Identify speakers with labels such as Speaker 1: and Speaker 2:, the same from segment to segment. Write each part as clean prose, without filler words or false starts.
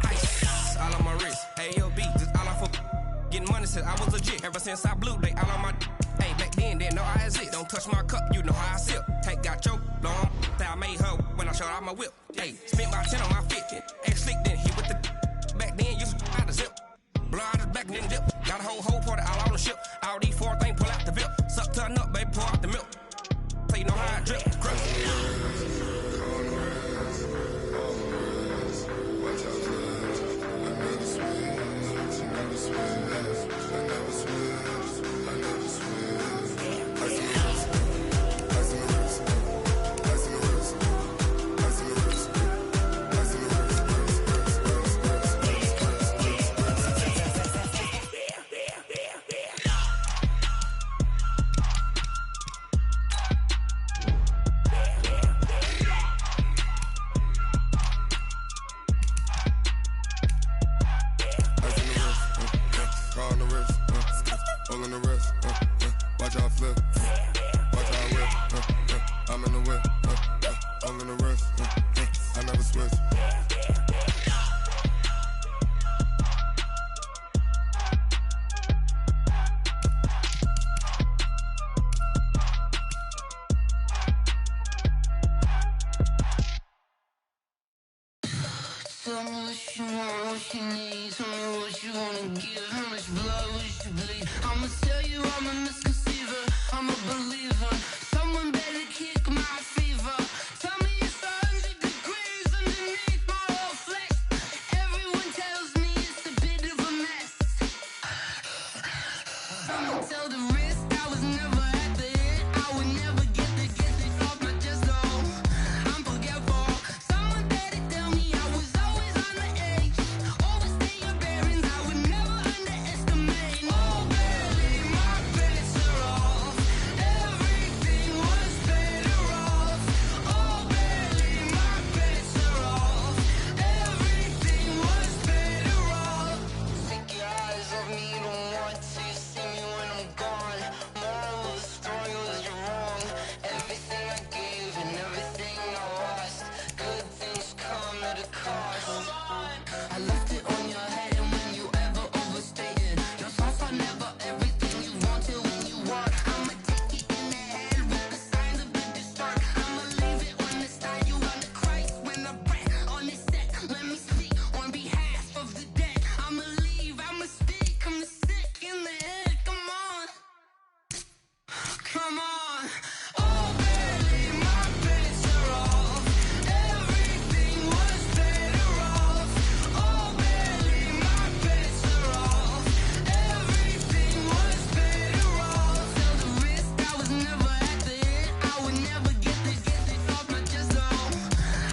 Speaker 1: Ice all on my wrist, ALB, just all off of getting money since I was legit. Ever since I blew, they all on my. Hey, back then, didn't know I exist. Don't touch my cup, you know how I sip. Hey, got your long, that I made her when I showed out my whip. Hey, spent my 10 on my fit, ex slick, then hit with the. Back then, used to out the zip. Blow out his back, then dip. Got a whole party all on the ship. All these four things, pull out the VIP. Suck to a nut, baby, pour out the milk. So you know how I drip.
Speaker 2: Tell me what you want, what you need. Tell me what you wanna give. How much blood would you bleed? I'ma tell you I'm a misconceiver. I'm a believer. Someone better kick my fever. Tell me it's 100 degrees underneath my whole flesh. Everyone tells me it's a bit of a mess. I'ma tell the risk I was never at the hit. I would never get it off my chest though. I'm forgetful. Someone better tell me I was always on the edge. Overstay your bearings, I would never underestimate. Oh baby, my bets are off. Everything was better off. Oh baby, my bets are off. Everything was better off. Take your eyes off me, don't want to see me when I'm gone. Moral of the story was you're wrong. Everything I gave and everything I lost. Good things come at a cost. I left it on your head, and when you ever overstay it, your thoughts are never everything you wanted when you want. I'ma take it in the head with the signs of the distort. I'ma leave it on the side, you on the Christ when I breath on this set. Let me speak on behalf of the dead. I'ma leave, I'ma speak, I'm sick in the head. Come on, come on. Oh baby, my bets are off. Everything was better off. Oh baby, my bets are off. Everything was better off. Tell the risk I was never at the hit. I would never get it off my chest though.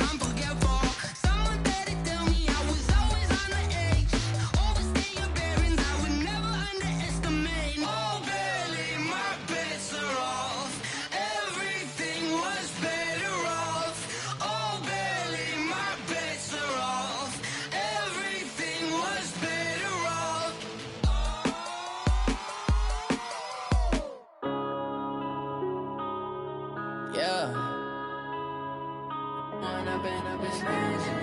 Speaker 2: I'm forgetful. Someone better tell me I was always on the edge. Overstay your bearings, I would never underestimate. Oh baby, my bets are off. Everything was better off. Oh baby, my bets are off. Everything was better off. Yeah. When I've been up this magic.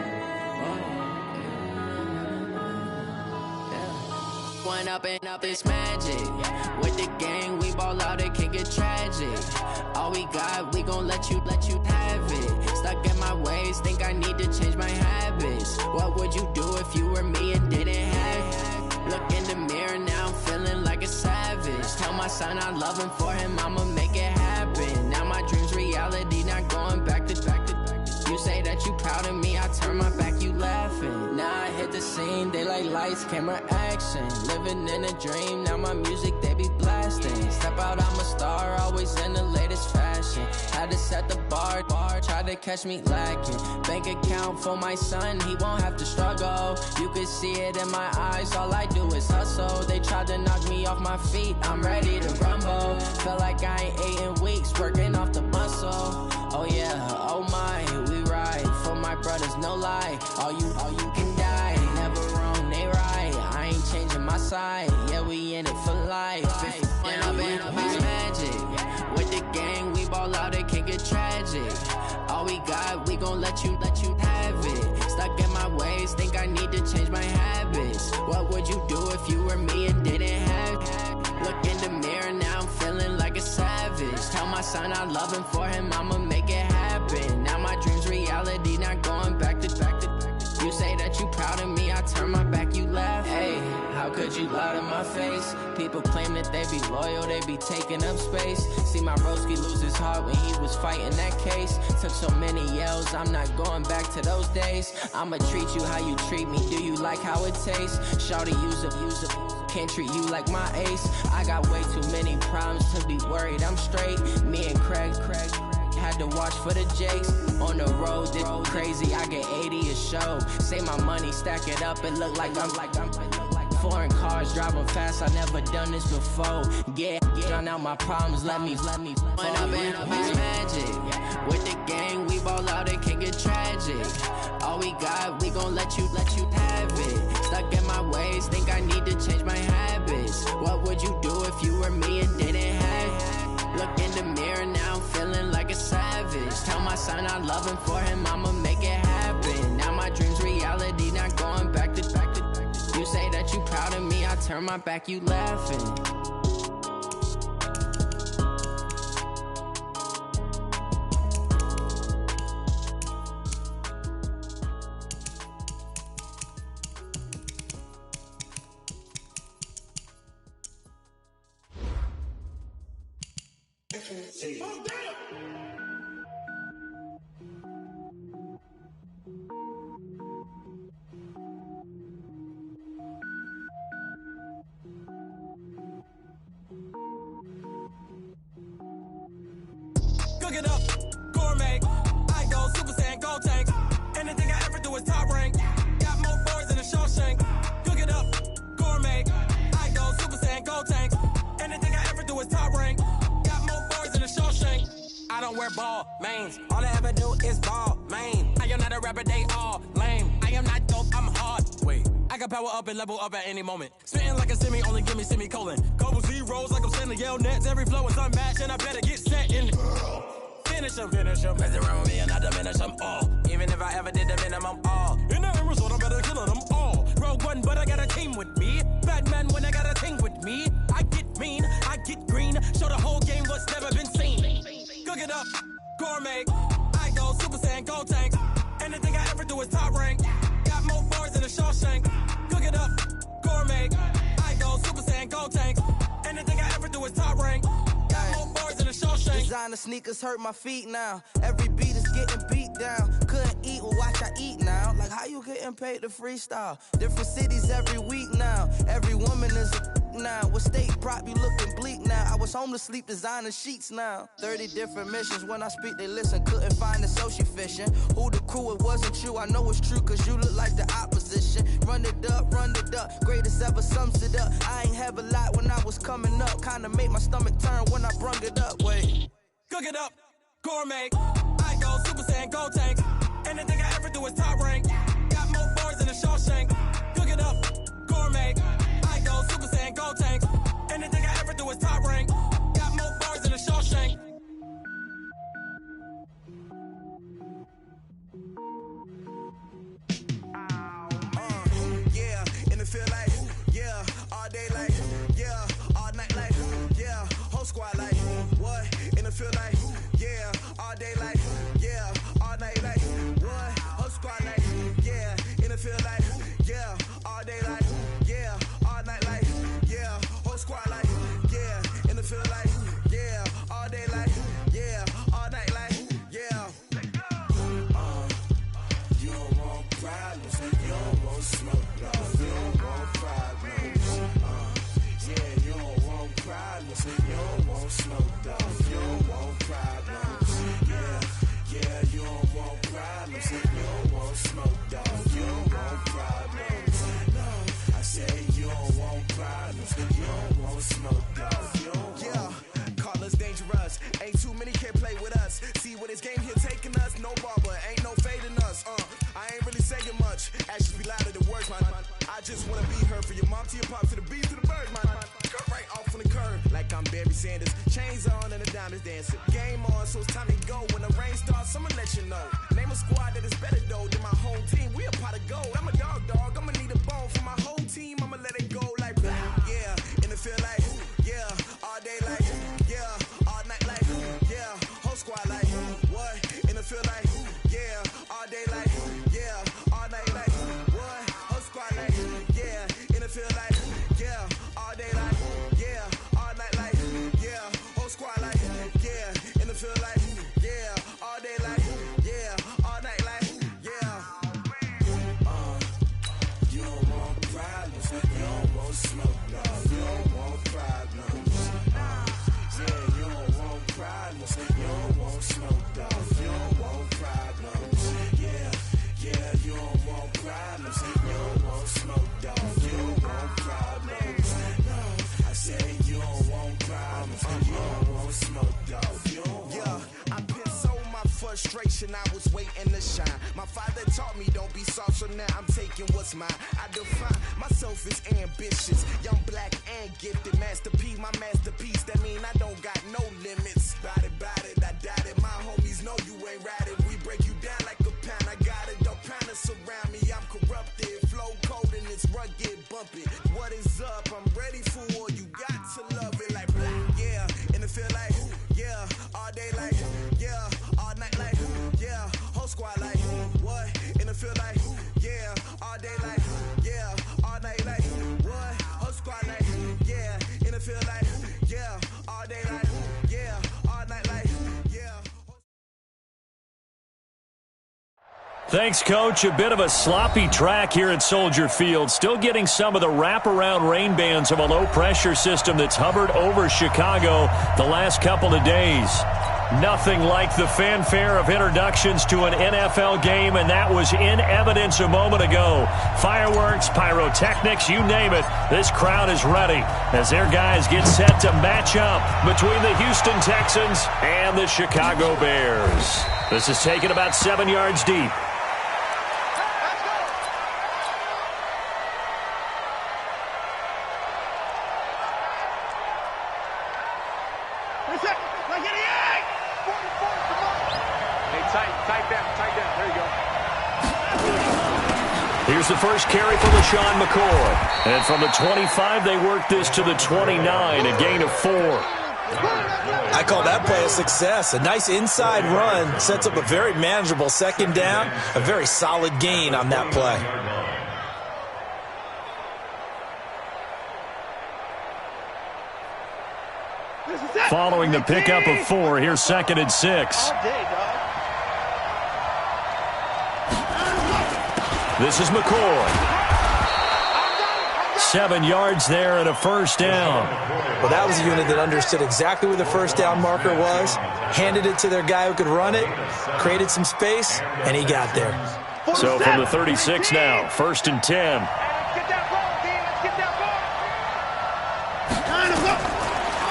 Speaker 2: When up this magic. With the gang, we ball out, it can get tragic. All we got, we gon' let you have it. Stuck in my ways, think I need to change my habits. What would you do if you were me and didn't have it? Look in the mirror now, I'm feeling like a savage. Tell my son I love him, for him I'ma make it happen. Now my dream's reality, not going back to. You say that you proud of me, I turn my back, you laughing. Now I hit the scene, they like lights, camera, action. Living in a dream, now my music, they be blasting. Step out, I'm a star, always in the latest fashion. Had to set the bar, try to catch me lacking. Bank account for my son, he won't have to struggle. You can see it in my eyes, all I do is hustle. They tried to knock me off my feet, I'm ready to rumble. Felt like I ain't ate in weeks, working off the muscle. Oh yeah, oh my, we ride for my brothers, no lie. All you can die, never wrong, they right. I ain't changing my side, yeah, we in it for life. When I've been up this magic. With the gang, we ball out, it can get tragic. All we got, we gon' let you have it. Stuck in my ways, ways, think I need to change my habits. What would you do if you were me and didn't have it? Look in the mirror, now I'm feeling like a savage. Tell my son I love him, for him I'ma make it happen. Now my dream's reality, not going back to. You say that you proud of me, I turn my back, you laugh. Hey, how could you lie to my face? People claim that they be loyal, they be taking up space. See my broski lose his heart when he was fighting that case. Took so many yells, I'm not going back to those days. I'ma treat you how you treat me, do you like how it tastes? Shawty, use a can't treat you like my ace. I got way too many problems to be worried, I'm straight. Me and Craig had to watch for the Jakes. On the road, this crazy, I get 80 a show. Say my money, stack it up, it look like I'm foreign cars, driving fast, I never done this before. Yeah, drown out my problems, let me When I've been up is magic. With the gang, we ball out, it can get tragic. All we got, we gon' let you have it. Stuck in my ways, think I need to change my habits. What would you do if you were me and didn't have it? Look in the mirror, now I'm feeling like a savage. Tell my son I love him, for him I'ma make it happen. Now my dream's reality, not going back to. You say that you proud of me, I turn my back, you laughing.
Speaker 1: Cook it up, gourmet. I go Super Saiyan, gold tank. Anything I ever do is top rank. Got more boys than a Shawshank. Cook it up, gourmet. I go Super Saiyan, gold tank. Anything I ever do is top rank. Got more boys than a Shawshank. I don't wear ball mains. All I ever do is ball main. I am not a rapper, they all lame. I am not dope, I'm hard. Wait, I can power up and level up at any moment. Spitting like a semi, only give me semicolon. Couple zeros like I'm sending yell nets. Every flow is unmatched and I better get set in. Finish him. Mess around with me and I diminish them all. Even if I ever did the minimum, all. In the end result, I'm better killing them all. Rogue One, but I got a team with me. Batman when I got a team with me. I get mean, I get green. Show the whole game what's never been seen. Cook it up, gourmet. I go Super Saiyan, gold tank. Anything I ever do is top rank. Got more bars than a Shawshank. Cook it up, gourmet. I go Super Saiyan, gold tank. Anything I ever do is top rank. More bars than a Shawshank.
Speaker 3: Designer sneakers hurt my feet now. Every beat is getting beat down. Couldn't eat, well watch I eat now. Like how you getting paid to freestyle? Different cities every week now. Every woman is a now. With state prop, you looking bleak now. I was home to sleep, designer sheets now. 30 different missions. When I speak, they listen. Couldn't find it, so she fishing. Who the crew? It wasn't you. I know it's true, cause you look like the opposition. Run it up. Greatest ever sums it up. I ain't have a lot when I was coming up. Kinda made my stomach turn when I brung it up. Wait.
Speaker 1: Cook it up, gourmet. I go Super Saiyan, gold tank. Anything I ever do is top rank. Got more bars than a Shawshank. Cook it up, gourmet. I go Super Saiyan, gold tank. Anything I ever do is top rank. Got more bars than a Shawshank.
Speaker 4: Yeah, in the field like, yeah, all day like, yeah, all night like, yeah, whole squad like, what? In the field like, yeah, all day like, yeah, all night like, what? Whole squad like, yeah, in the field like, yeah, all day like, yeah, all night like, yeah, whole squad like, yeah, in the field like, yeah, all day like, yeah, all night like, yeah. You don't want problems, you don't want smoke, no, you don't want problems. Yeah, you don't want problems, you don't want smoke, dog, you don't want problems. Yeah, you don't want problems, you don't want smoke, dog, you don't want problems. No, I said you don't want problems, you don't want smoke, dog, you don't want. Yeah, call us dangerous, ain't too many can play with us. See what this game here taking us, no barber, ain't no fading us. I ain't really saying much, actions be louder than words, man. I just wanna be heard, for your mom to your pop, to the beat, to the birds, man. Cut right off on the curb, like I'm Barry Sanders. Chains on and the diamonds dancing. Game on, so it's time to go. When the rain starts, I'ma let you know. Name a squad that is better though than my home team. We a pot of gold. I'm a want problems, you don't want smoke, dog. You don't want problems. I said you don't want problems, you don't want smoke, dog. You don't want. I pissed so my frustration, I was waiting to shine. My father taught me don't be soft, so now I'm taking what's mine. I define myself as ambitious, young, black, and gifted. Masterpiece, my masterpiece, that mean I don't got no limits. Bout it, I doubt it. My homies know you ain't ratted. We break you down like a pound. I got it, don't pound us around me. I'm corrupted, flow cold and it's rugged, bumpy. What is up? I'm ready for war. You got to love it like black, yeah. And it feel like, yeah, all day like, yeah, all night like, yeah, whole squad like, what? And it feel like, yeah, all day like, yeah, all night like, what? Whole squad like, yeah, and it feel like, yeah, all day like, yeah, all night like, yeah.
Speaker 5: Thanks, Coach. A bit of a sloppy track here at Soldier Field. Still getting some of the wraparound rain bands of a low-pressure system that's hovered over Chicago the last couple of days. Nothing like the fanfare of introductions to an NFL game, and that was in evidence a moment ago. Fireworks, pyrotechnics, you name it. This crowd is ready as their guys get set to match up between the Houston Texans and the Chicago Bears. This is taken about 7 yards deep. Here's the first carry for LaShawn McCoy. And from the 25, they work this to the 29, a gain of 4.
Speaker 6: I call that play a success. A nice inside run sets up a very manageable second down, a very solid gain on that play.
Speaker 5: Following the pickup of 4, here's 2nd and 6. This is McCoy. 7 yards there and a first down.
Speaker 6: Well, that was a unit that understood exactly where the first down marker was, handed it to their guy who could run it, created some space, and he got there.
Speaker 5: So from the 36 now, 1st and 10.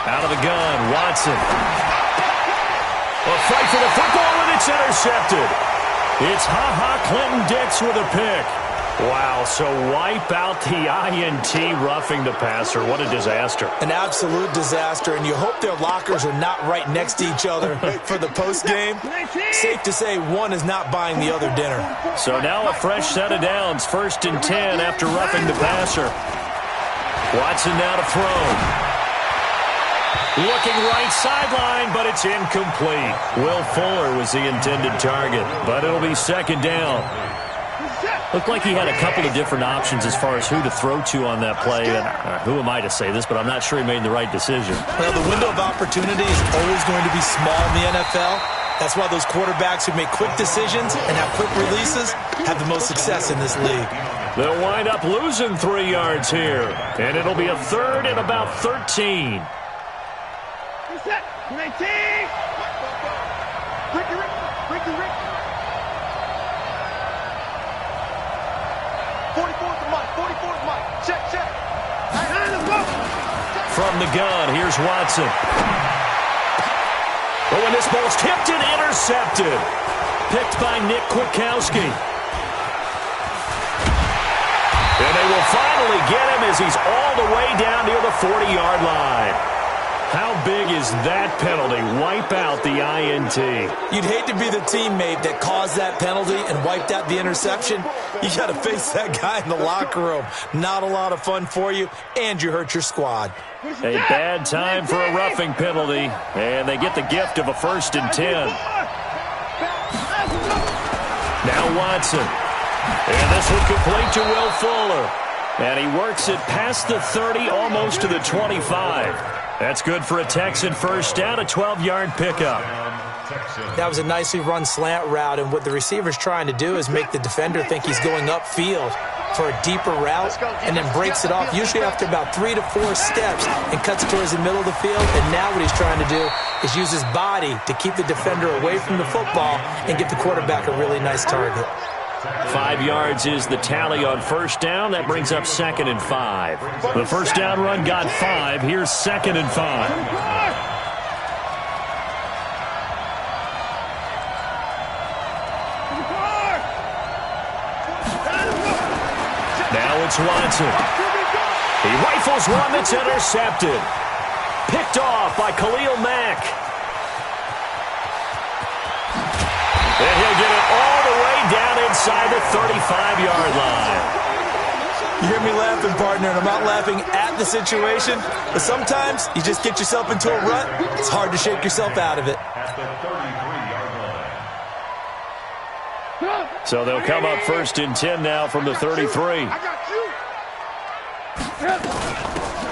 Speaker 5: Out of the gun, Watson. A fight for the football, and it's intercepted. It's Clinton-Dix with a pick. Wow, so wipe out the INT roughing the passer. What a disaster.
Speaker 6: An absolute disaster, and you hope their lockers are not right next to each other for the postgame. Safe to say one is not buying the other dinner.
Speaker 5: So now a fresh set of downs, 1st and 10 after roughing the passer. Watson now to throw. Looking right sideline, but it's incomplete. Will Fuller was the intended target, but it'll be 2nd down. Looked like he had a couple of different options as far as who to throw to on that play. And who am I to say this, but I'm not sure he made the right decision.
Speaker 6: Well, the window of opportunity is always going to be small in the NFL. That's why those quarterbacks who make quick decisions and have quick releases have the most success in this league.
Speaker 5: They'll wind up losing 3 yards here, and it'll be a 3rd and about 13.
Speaker 7: 19! Ricky. 44's Mike. Check.
Speaker 5: From the gun, here's Watson. Oh, and this ball's tipped and intercepted. Picked by Nick Kwiatkowski. And they will finally get him as he's all the way down near the 40-yard line. How big is that penalty? Wipe out the INT.
Speaker 6: You'd hate to be the teammate that caused that penalty and wiped out the interception. You got to face that guy in the locker room. Not a lot of fun for you, and you hurt your squad.
Speaker 5: A bad time for a roughing penalty, and they get the gift of a 1st and 10. Now Watson. And this will complete to Will Fuller. And he works it past the 30, almost to the 25. That's good for a Texan first down, a 12-yard pickup.
Speaker 6: That was a nicely run slant route, and what the receiver's trying to do is make the defender think he's going upfield for a deeper route, and then breaks it off, usually after about 3 to 4 steps, and cuts towards the middle of the field. And now what he's trying to do is use his body to keep the defender away from the football and give the quarterback a really nice target.
Speaker 5: 5 yards is the tally on first down. That brings up 2nd and 5. The first down run got 5. Here's 2nd and 5. Now it's Watson. He rifles one that's intercepted. Picked off by Khalil Mack. And he'll get it all the way down inside the 35-yard line.
Speaker 6: You hear me laughing, partner, and I'm not laughing at the situation, but sometimes you just get yourself into a rut. It's hard to shake yourself out of it.
Speaker 5: So they'll come up 1st and 10 now from the 33.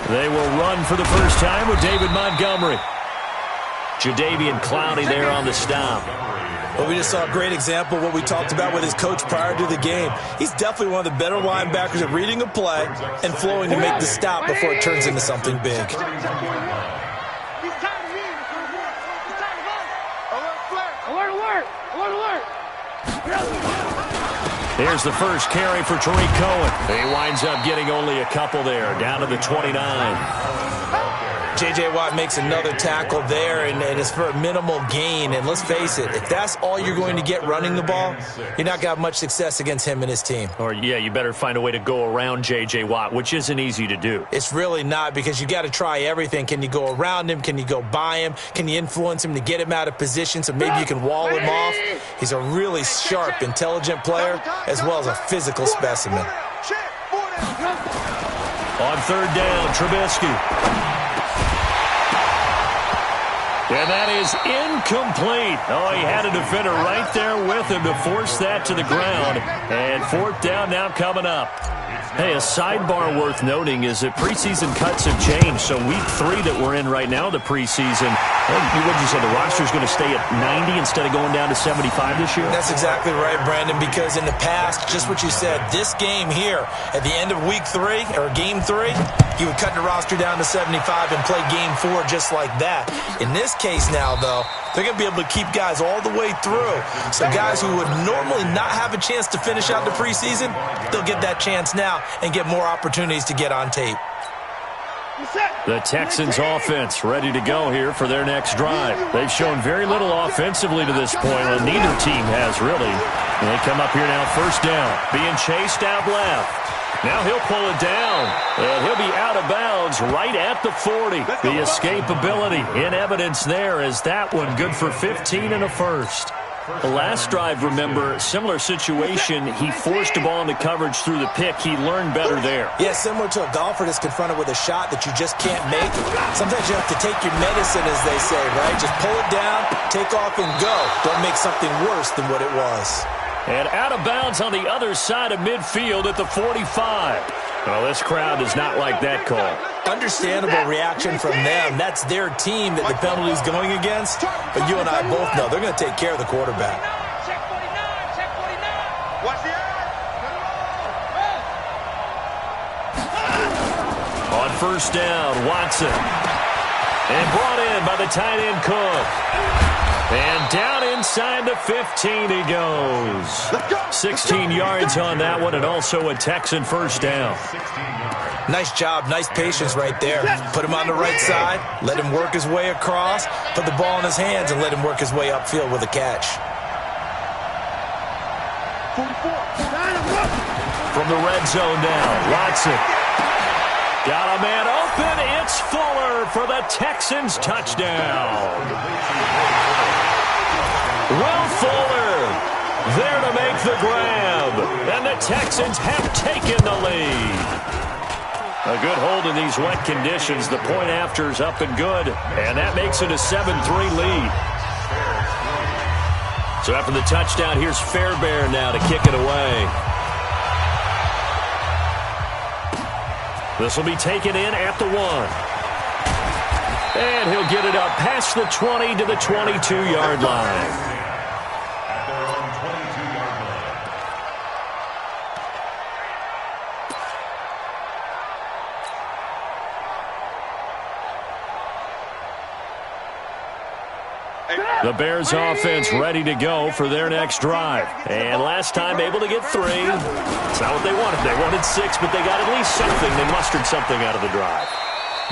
Speaker 5: They will run for the first time with David Montgomery. Jadeveon Clowney there on the stop.
Speaker 6: Well, we just saw a great example of what we talked about with his coach prior to the game. He's definitely one of the better linebackers at reading a play and flowing to make the stop before it turns into something big.
Speaker 5: Here's the first carry for Tariq Cohen. He winds up getting only a couple there, down to the 29.
Speaker 6: J.J. Watt makes another tackle there, and it's for a minimal gain. And let's face it, if that's all you're going to get running the ball, you're not going to have much success against him and his team.
Speaker 5: Or, yeah, you better find a way to go around J.J. Watt, which isn't easy to do.
Speaker 6: It's really not, because you got to try everything. Can you go around him? Can you go by him? Can you influence him to get him out of position so maybe you can wall him off? He's a really sharp, intelligent player, as well as a physical specimen.
Speaker 5: On 3rd down, Trubisky. And that is incomplete. Oh, he had a defender right there with him to force that to the ground. And 4th down now coming up. Hey, a sidebar worth noting is that preseason cuts have changed. So week 3 that we're in right now, the preseason, what did you say, the roster's going to stay at 90 instead of going down to 75 this year?
Speaker 6: That's exactly right, Brandon, because in the past, just what you said, this game here, at the end of week 3, or game 3, you would cut the roster down to 75 and play game 4 just like that. In this case now, though, they're going to be able to keep guys all the way through. So guys who would normally not have a chance to finish out the preseason, they'll get that chance now and get more opportunities to get on tape.
Speaker 5: The Texans offense ready to go here for their next drive. They've shown very little offensively to this point, and neither team has really. And they come up here now, 1st down, being chased out left. Now he'll pull it down, and he'll be out of bounds right at the 40. The escapability in evidence there as that one good for 15 and a first. The last drive, remember, similar situation. He forced the ball into coverage through the pick. He learned better there.
Speaker 6: Yeah, similar to a golfer that's confronted with a shot that you just can't make. Sometimes you have to take your medicine, as they say, right? Just pull it down, take off, and go. Don't make something worse than what it was.
Speaker 5: And out of bounds on the other side of midfield at the 45. Well, this crowd does not like that call.
Speaker 6: Understandable reaction from them. That's their team that the penalty's going against. But you and I both know they're going to take care of the quarterback.
Speaker 7: Check 49, check 49. Watch the eye.
Speaker 5: On 1st down, Watson. And brought in by the tight end Cook. And down inside the 15 he goes. 16 yards on that one, and also a Texan 1st down.
Speaker 6: Nice job, nice patience right there. Put him on the right side, let him work his way across, put the ball in his hands, and let him work his way upfield with a catch.
Speaker 5: From the red zone now, Watson. Got a man open. It's Fuller for the Texans touchdown. Will Fuller there to make the grab. And the Texans have taken the lead. A good hold in these wet conditions. The point after's up and good. And that makes it a 7-3 lead. So after the touchdown, here's Fairbairn now to kick it away. This will be taken in at the 1. And he'll get it up past the 20 to the 22-yard line. The Bears offense ready to go for their next drive. And last time able to get 3. It's not what they wanted. They wanted 6, but they got at least something. They mustered something out of the drive.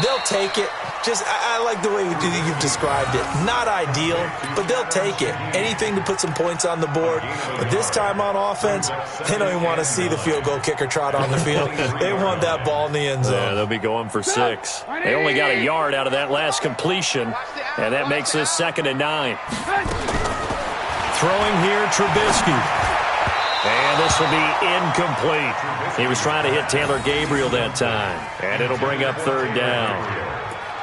Speaker 6: They'll take it. I like the way you've described it. Not ideal, but they'll take it. Anything to put some points on the board. But this time on offense, they don't even want to see the field goal kicker trot on the field. They want that ball in the end zone.
Speaker 5: Yeah, they'll be going for 6. They only got a yard out of that last completion, and that makes this 2nd and 9. Throwing here, Trubisky. And this will be incomplete. He was trying to hit Taylor Gabriel that time. And it'll bring up 3rd down.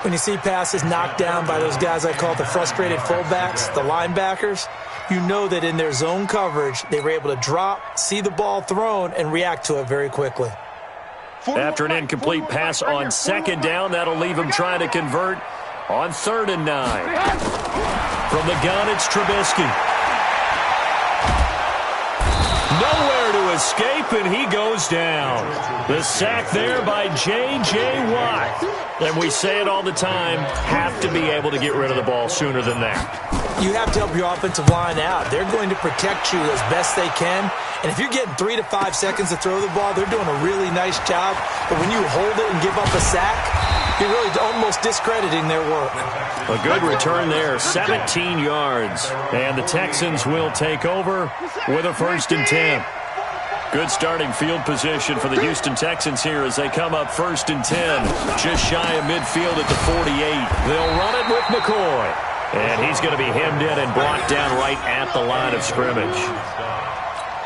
Speaker 6: When you see passes knocked down by those guys I call the frustrated fullbacks, the linebackers, you know that in their zone coverage, they were able to drop, see the ball thrown, and react to it very quickly.
Speaker 5: After an incomplete pass on 2nd down, that'll leave him trying to convert on 3rd and 9. From the gun, it's Trubisky. Nowhere to escape, and he goes down. The sack there by J.J. Watt. And we say it all the time, have to be able to get rid of the ball sooner than that.
Speaker 6: You have to help your offensive line out. They're going to protect you as best they can. And if you're getting 3 to 5 seconds to throw the ball, they're doing a really nice job. But when you hold it and give up a sack, you're really almost discrediting their work.
Speaker 5: A good return there, 17 yards. And the Texans will take over with a 1st and 10. Good starting field position for the Houston Texans here as they come up 1st and 10. Just shy of midfield at the 48. They'll run it with McCoy. And he's going to be hemmed in and brought down right at the line of scrimmage.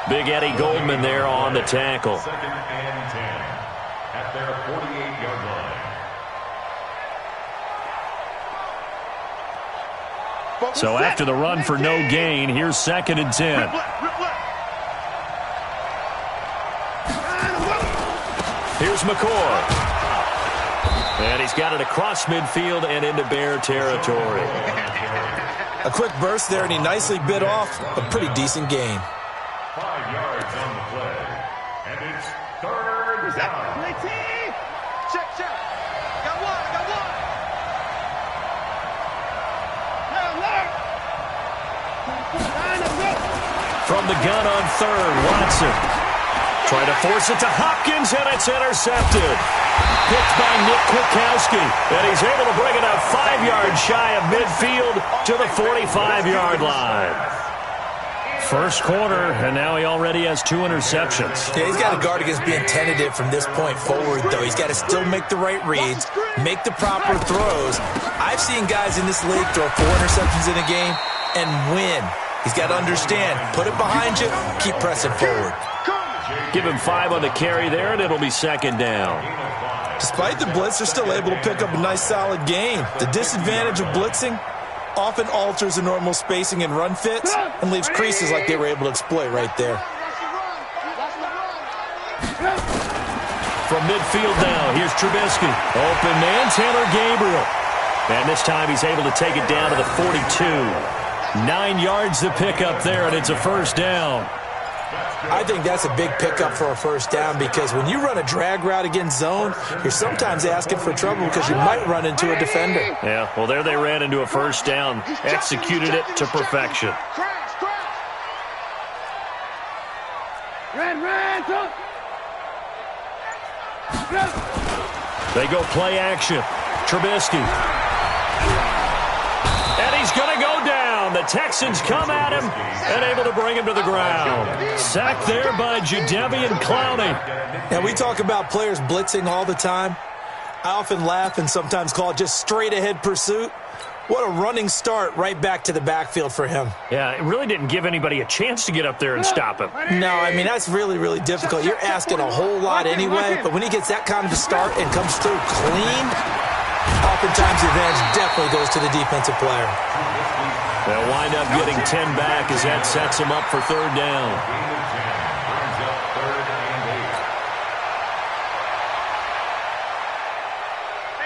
Speaker 5: Big Eddie Goldman there on the tackle.
Speaker 8: 2nd and 10 at their 48-yard line.
Speaker 5: So after the run for no gain, here's 2nd and 10. Here's McCoy. And he's got it across midfield and into Bear territory.
Speaker 6: A quick burst there, and he nicely bit off a pretty decent gain.
Speaker 8: 5 yards on the play. And it's 3rd down.
Speaker 7: Check. Got one.
Speaker 5: From the gun on 3rd, Watson. Trying to force it to Hopkins, and it's intercepted. Picked by Nick Kwiatkowski, and he's able to bring it up 5 yards shy of midfield to the 45-yard line. First quarter, and now he already has 2 interceptions.
Speaker 6: Yeah, he's got to guard against being tentative from this point forward, though. He's got to still make the right reads, make the proper throws. I've seen guys in this league throw 4 interceptions in a game and win. He's got to understand, put it behind you, keep pressing forward.
Speaker 5: Give him 5 on the carry there, and it'll be 2nd down.
Speaker 6: Despite the blitz, they're still able to pick up a nice, solid gain. The disadvantage of blitzing often alters the normal spacing and run fits and leaves creases like they were able to exploit right there.
Speaker 5: From midfield now, here's Trubisky. Open man, Taylor Gabriel. And this time he's able to take it down to the 42. 9 yards to pick up there, and it's a 1st down.
Speaker 6: I think that's a big pickup for a 1st down because when you run a drag route against zone, you're sometimes asking for trouble because you might run into a defender.
Speaker 5: Yeah, well, there they ran into a 1st down, executed it to perfection. They go play action. Trubisky. And he's going to go down. The Texans come at him and able to bring him to the ground. Sacked there by Jadeveon Clowney.
Speaker 6: Now, we talk about players blitzing all the time. I often laugh and sometimes call it just straight-ahead pursuit. What a running start right back to the backfield for him.
Speaker 5: Yeah, it really didn't give anybody a chance to get up there and stop him.
Speaker 6: No, I mean, that's really, really difficult. You're asking a whole lot anyway, but when he gets that kind of a start and comes through clean, oftentimes the advantage definitely goes to the defensive player.
Speaker 5: They'll wind up getting 10 back as that sets them up for 3rd down.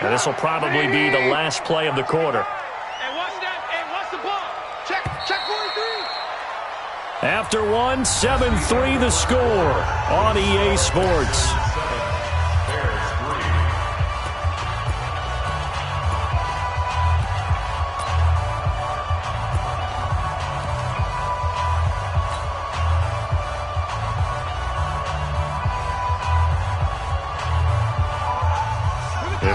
Speaker 5: And this will probably be the last play of the quarter.
Speaker 7: And watch that. And watch the ball. Check 43.
Speaker 5: After 1, 7-3 the score on EA Sports.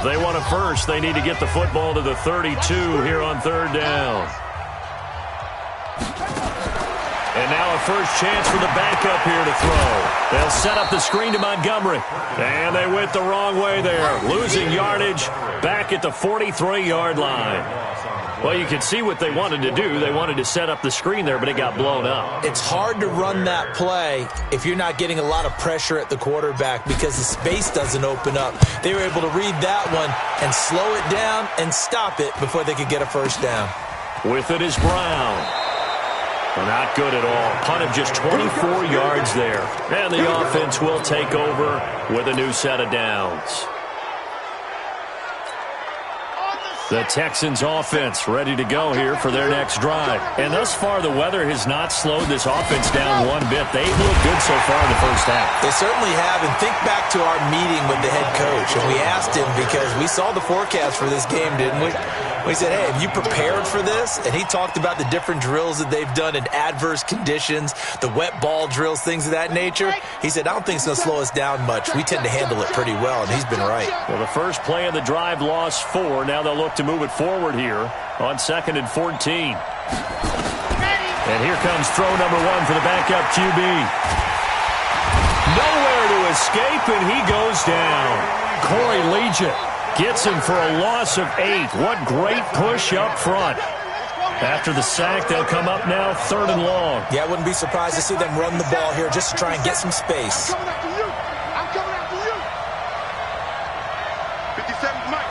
Speaker 5: If they want a first, they need to get the football to the 32 here on third down. And now a first chance for the backup here to throw. They'll set up the screen to Montgomery. And they went the wrong way there. Losing yardage back at the 43-yard line. Well, you can see what they wanted to do. They wanted to set up the screen there, but it got blown up.
Speaker 6: It's hard to run that play if you're not getting a lot of pressure at the quarterback because the space doesn't open up. They were able to read that one and slow it down and stop it before they could get a first down.
Speaker 5: With it is Brown. Well, not good at all. Punt of just 24 yards there. And the offense will take over with a new set of downs. The Texans offense ready to go here for their next drive. And thus far, the weather has not slowed this offense down one bit. They've looked good so far in the first half.
Speaker 6: They certainly have. And think back to our meeting with the head coach. And we asked him because we saw the forecast for this game, didn't we? We said, hey, have you prepared for this? And he talked about the different drills that they've done in adverse conditions, the wet ball drills, things of that nature. He said, I don't think it's going to slow us down much. We tend to handle it pretty well, and he's been right.
Speaker 5: Well, the first play of the drive lost 4. Now they'll look to move it forward here on 2nd and 14. And here comes throw number 1 for the backup QB. Nowhere to escape, and he goes down. Corey Legion gets him for a loss of 8. What great push up front. After the sack, they'll come up now 3rd and long.
Speaker 6: Yeah, I wouldn't be surprised to see them run the ball here just to try and get some space.
Speaker 7: I'm coming after you. 57 Mike.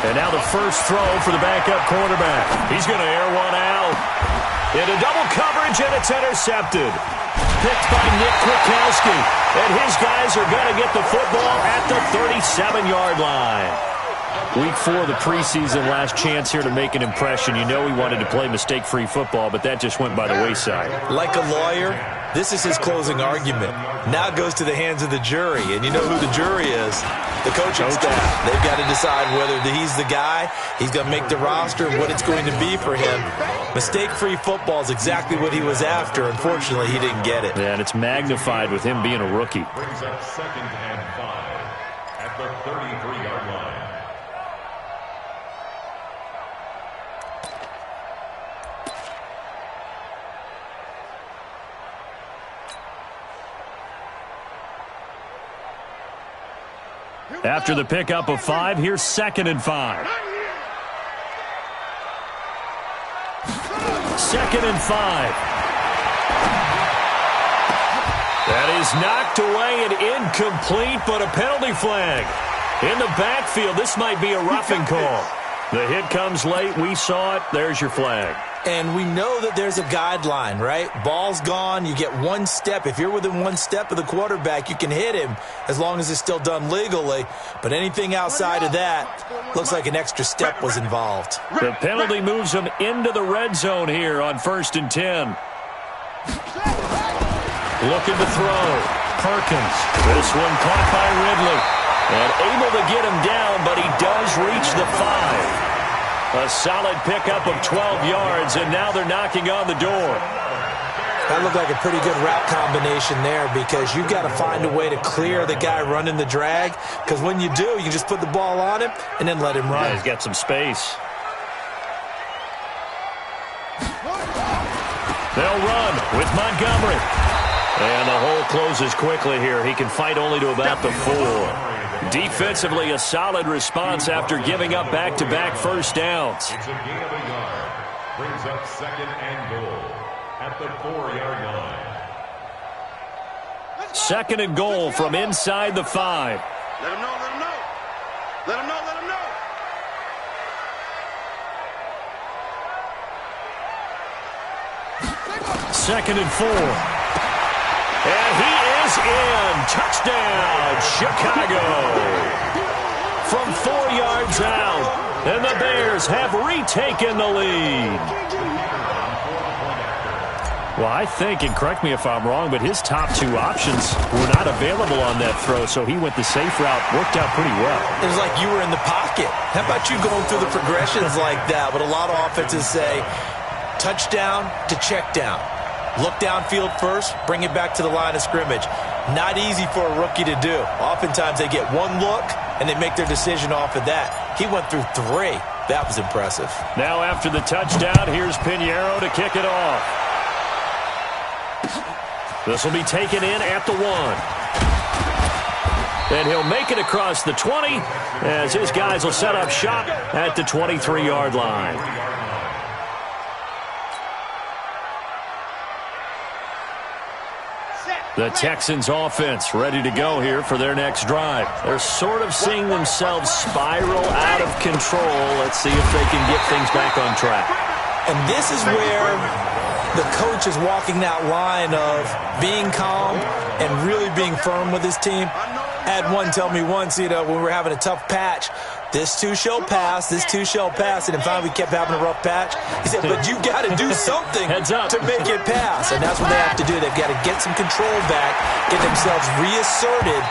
Speaker 5: And now the first throw for the backup quarterback. He's going to air one out. Into double coverage, and it's intercepted. Picked by Nick Kwiatkowski. And his guys are going to get the football at the 37-yard line. Week 4 of the preseason, last chance here to make an impression. You know he wanted to play mistake-free football, but that just went by the wayside.
Speaker 6: Like a lawyer, this is his closing argument. Now it goes to the hands of the jury, and you know who the jury is. The coaching staff. They've got to decide whether he's the guy, he's going to make the roster, what it's going to be for him. Mistake-free football is exactly what he was after. Unfortunately, he didn't get it.
Speaker 5: Yeah, and it's magnified with him being a rookie.
Speaker 8: Brings up 2nd and 5 at the 33-yard line.
Speaker 5: After the pickup of 5, here's 2nd and 5. 2nd and 5. That is knocked away and incomplete, but a penalty flag. In the backfield, this might be a roughing call. The hit comes late. We saw it. There's your flag.
Speaker 6: And we know that there's a guideline, right? Ball's gone. You get 1 step. If you're within 1 step of the quarterback, you can hit him as long as it's still done legally. But anything outside of that, looks like an extra step was involved.
Speaker 5: The penalty moves him into the red zone here on 1st and 10. Looking to throw. Perkins. This one caught by Ridley. And able to get him down, but he does reach the 5. A solid pickup of 12 yards, and now they're knocking on the door.
Speaker 6: That looked like a pretty good route combination there because you've got to find a way to clear the guy running the drag, because when you do, you just put the ball on him and then let him run.
Speaker 5: Yeah, he's got some space. They'll run with Montgomery. And the hole closes quickly here. He can fight only to about the 4. Defensively, a solid response after giving up back-to-back first downs.
Speaker 8: It's a gain of a yard. Brings up 2nd and goal at the 4-yard line.
Speaker 5: 2nd and goal from inside the 5.
Speaker 7: Let him know, let him know. Let him know, let him know.
Speaker 5: 2nd and 4. And he is in. Touchdown, Chicago. From 4 yards out. And the Bears have retaken the lead. Well, I think, and correct me if I'm wrong, but his top 2 options were not available on that throw, so he went the safe route. Worked out pretty well.
Speaker 6: It was like you were in the pocket. How about you going through the progressions like that? But a lot of offenses say touchdown to check down. Look downfield first, bring it back to the line of scrimmage. Not easy for a rookie to do. Oftentimes they get 1 look, and they make their decision off of that. He went through 3. That was impressive.
Speaker 5: Now after the touchdown, here's Pinheiro to kick it off. This will be taken in at the 1. And he'll make it across the 20 as his guys will set up shop at the 23-yard line. The Texans offense ready to go here for their next drive. They're sort of seeing themselves spiral out of control. Let's see if they can get things back on track.
Speaker 6: And this is where the coach is walking that line of being calm and really being firm with his team. I had one tell me once, when we were having a tough patch, this too shall pass, this too shall pass, and finally we kept having a rough patch. He said, but you got to do something to make it pass, and that's what they have to do. They've got to get some control back, get themselves reasserted,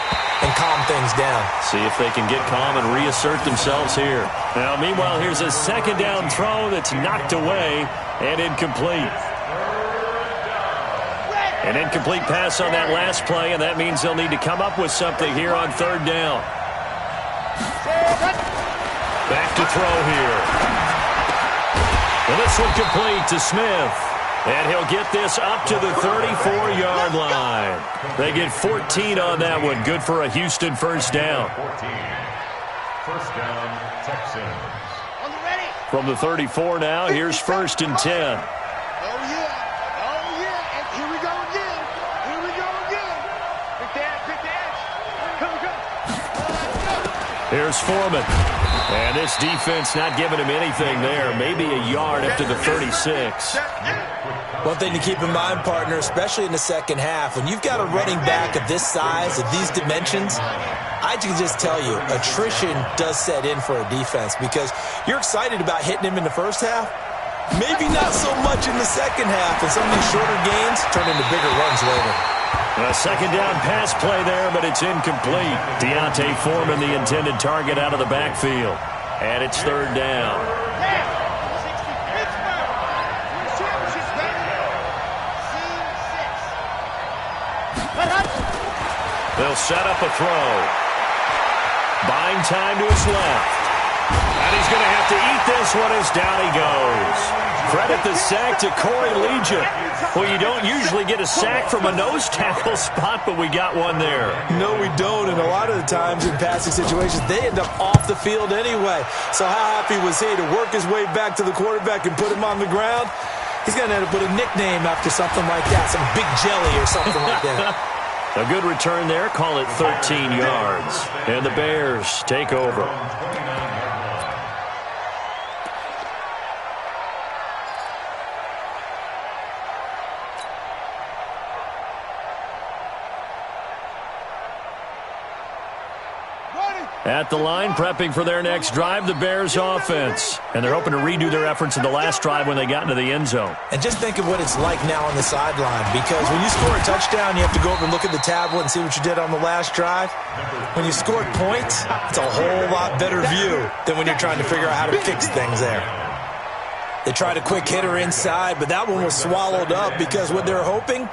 Speaker 6: and calm things down.
Speaker 5: See if they can get calm and reassert themselves here. Now, meanwhile, here's a second down throw that's knocked away and incomplete. An incomplete pass on that last play, and that means they'll need to come up with something here on third down. Back to throw here. And this one complete to Smith. And he'll get this up to the 34-yard line. They get 14 on that one. Good for a Houston first down.
Speaker 8: 14. First down, Texans.
Speaker 5: From the 34 now, here's 1st and 10. Here's Foreman. And this defense not giving him anything there. Maybe a yard up to the 36.
Speaker 6: One thing to keep in mind, partner, especially in the second half, when you've got a running back of this size, of these dimensions, I can just tell you, attrition does set in for a defense because you're excited about hitting him in the first half. Maybe not so much in the second half, and some of these shorter gains turn into bigger runs later.
Speaker 5: A second down pass play there, but it's incomplete. Deontay Foreman, the intended target, out of the backfield. And it's third down. They'll set up a throw. Buying time to his left. And he's going to have to eat this one as down he goes. Credit the sack to Corey Legion. Well, you don't usually get a sack from a nose tackle spot, but we got one there.
Speaker 6: No, we don't, and a lot of the times in passing situations, they end up off the field anyway. So how happy was he to work his way back to the quarterback and put him on the ground? He's going to end up with a nickname after something like that, some Big Jelly or something like that.
Speaker 5: A good return there, call it 13 yards. And the Bears take over. At the line, prepping for their next drive, the Bears offense. And they're hoping to redo their efforts in the last drive when they got into the end zone.
Speaker 6: And just think of what it's like now on the sideline, because when you score a touchdown, you have to go over and look at the tablet and see what you did on the last drive. When you scored points, it's a whole lot better view than when you're trying to figure out how to fix things there. They tried a quick hitter inside, but that one was swallowed up because what they're hoping,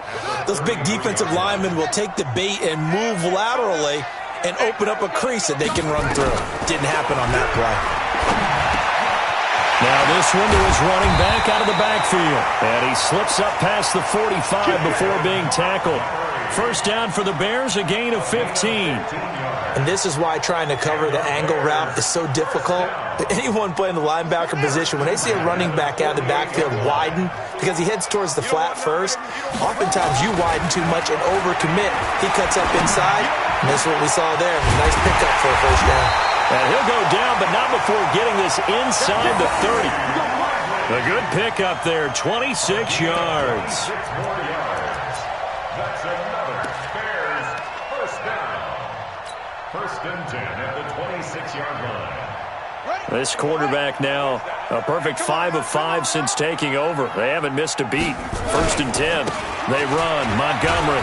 Speaker 6: those big defensive linemen will take the bait and move laterally and open up a crease that they can run through. Didn't happen on that play.
Speaker 5: Now this one to his running back out of the backfield. And he slips up past the 45 before being tackled. First down for the Bears, a gain of 15.
Speaker 6: And this is why trying to cover the angle route is so difficult. Anyone playing the linebacker position, when they see a running back out of the backfield widen, because he heads towards the flat first, oftentimes you widen too much and overcommit. He cuts up inside, and that's what we saw there. Nice pickup for a first down.
Speaker 5: And he'll go down, but not before getting this inside the 30. A good pickup there, 26 yards.
Speaker 8: That's another Bears first down. First and 10 at the 26-yard line.
Speaker 5: This quarterback now a perfect 5 of 5 since taking over. They haven't missed a beat. First and 10. They run. Montgomery.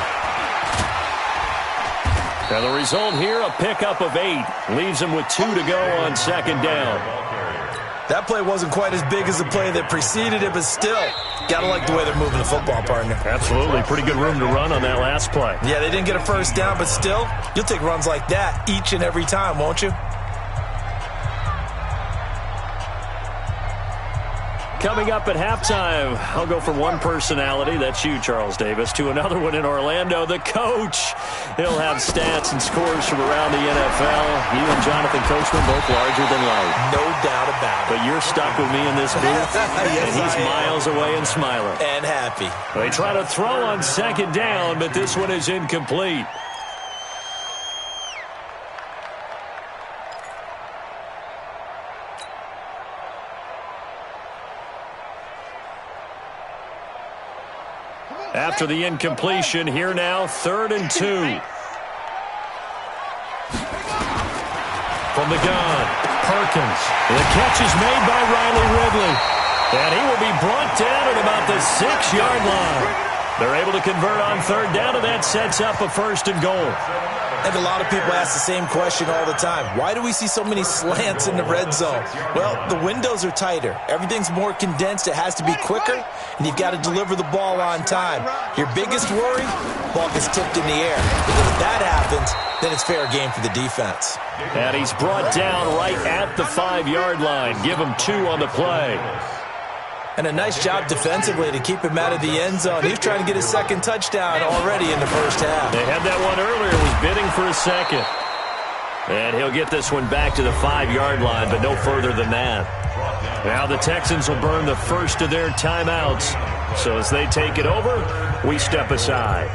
Speaker 5: Now the result here, a pickup of 8. Leaves them with 2 to go on second down.
Speaker 6: That play wasn't quite as big as the play that preceded it, but still, gotta like the way they're moving the football, partner.
Speaker 5: Absolutely. Pretty good room to run on that last play.
Speaker 6: Yeah, they didn't get a first down, but still, you'll take runs like that each and every time, won't you?
Speaker 5: Coming up at halftime, I'll go from one personality, that's you, Charles Davis, to another one in Orlando, the coach. He'll have stats and scores from around the NFL. You and Jonathan Coachman both larger than life.
Speaker 6: No doubt about it.
Speaker 5: But you're stuck with me in this booth,
Speaker 6: Yes,
Speaker 5: and he's miles away and smiling.
Speaker 6: And happy.
Speaker 5: They try to throw on second down, but this one is incomplete. After the incompletion, here now, 3rd and 2. From the gun, Perkins. The catch is made by Riley Ridley. And he will be brought down at about the 6-yard line. They're able to convert on 3rd down, and that sets up a 1st and goal.
Speaker 6: And a lot of people ask the same question all the time. Why do we see so many slants in the red zone? Well, the windows are tighter. Everything's more condensed. It has to be quicker, and you've got to deliver the ball on time. Your biggest worry, ball gets tipped in the air. Because if that happens, then it's fair game for the defense.
Speaker 5: And he's brought down right at the 5-yard line. Give him 2 on the play.
Speaker 6: And a nice job defensively to keep him out of the end zone. He's trying to get his 2nd touchdown already in the first half.
Speaker 5: They had that one earlier, was bidding for a 2nd. And he'll get this one back to the 5-yard line, but no further than that. Now the Texans will burn the first of their timeouts. So as they take it over, we step aside.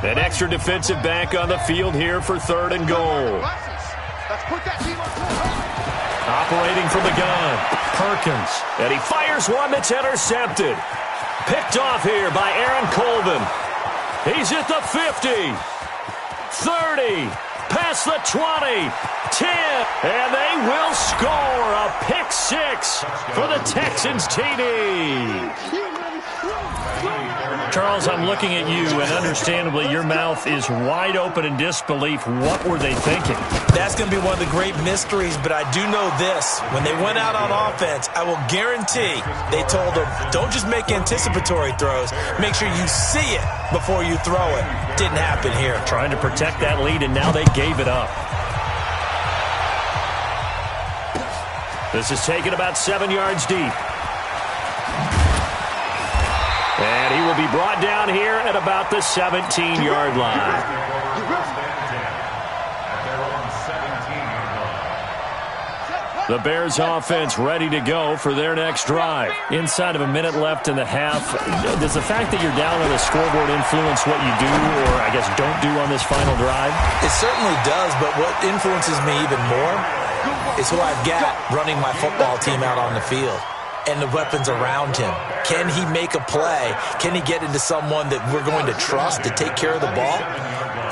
Speaker 5: An extra defensive back on the field here for 3rd and goal. Operating from the gun, Perkins. And he fires one that's intercepted. Picked off here by Aaron Colvin. He's at the 50, 30, past the 20, 10, and they will score a pick 6 for the Texans TD. Charles, I'm looking at you, and understandably, your mouth is wide open in disbelief. What were they thinking?
Speaker 6: That's going to be one of the great mysteries, but I do know this. When they went out on offense, I will guarantee they told them, don't just make anticipatory throws. Make sure you see it before you throw it. Didn't happen here.
Speaker 5: Trying to protect that lead, and now they gave it up. This is taken about 7 yards deep. And he will be brought down here at about the 17-yard line. The Bears offense ready to go for their next drive. Inside of a minute left in the half, does the fact that you're down on the scoreboard influence what you do, or I guess don't do on this final drive?
Speaker 6: It certainly does, but what influences me even more is who I've got running my football team out on the field. And the weapons around him. Can he make a play? Can he get into someone that we're going to trust to take care of the ball?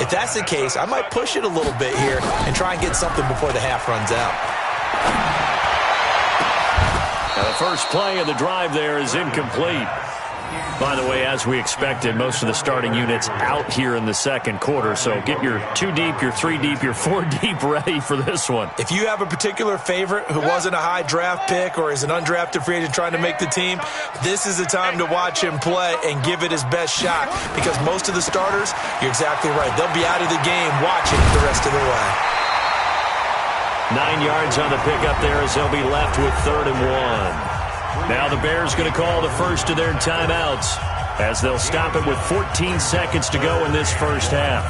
Speaker 6: If that's the case, I might push it a little bit here and try and get something before the half runs out.
Speaker 5: Now the first play of the drive there is incomplete. By the way, as we expected, most of the starting units out here in the second quarter. So get your 2 deep, your 3 deep, your 4 deep ready for this one.
Speaker 6: If you have a particular favorite who wasn't a high draft pick or is an undrafted free agent trying to make the team, this is the time to watch him play and give it his best shot. Because most of the starters, you're exactly right, they'll be out of the game watching the rest of the way.
Speaker 5: 9 yards on the pickup there as they'll be left with 3rd and 1. Now the Bears going to call the first of their timeouts as they'll stop it with 14 seconds to go in this first half.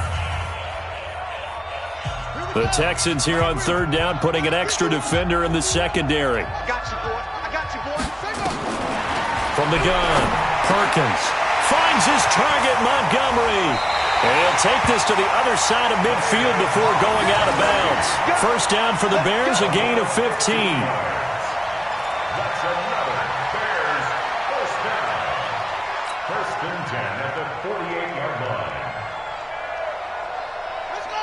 Speaker 5: The Texans here on 3rd down putting an extra defender in the secondary.
Speaker 7: I got you, boy.
Speaker 5: From the gun, Perkins finds his target, Montgomery. And he'll take this to the other side of midfield before going out of bounds. First down for the Bears, a gain of 15.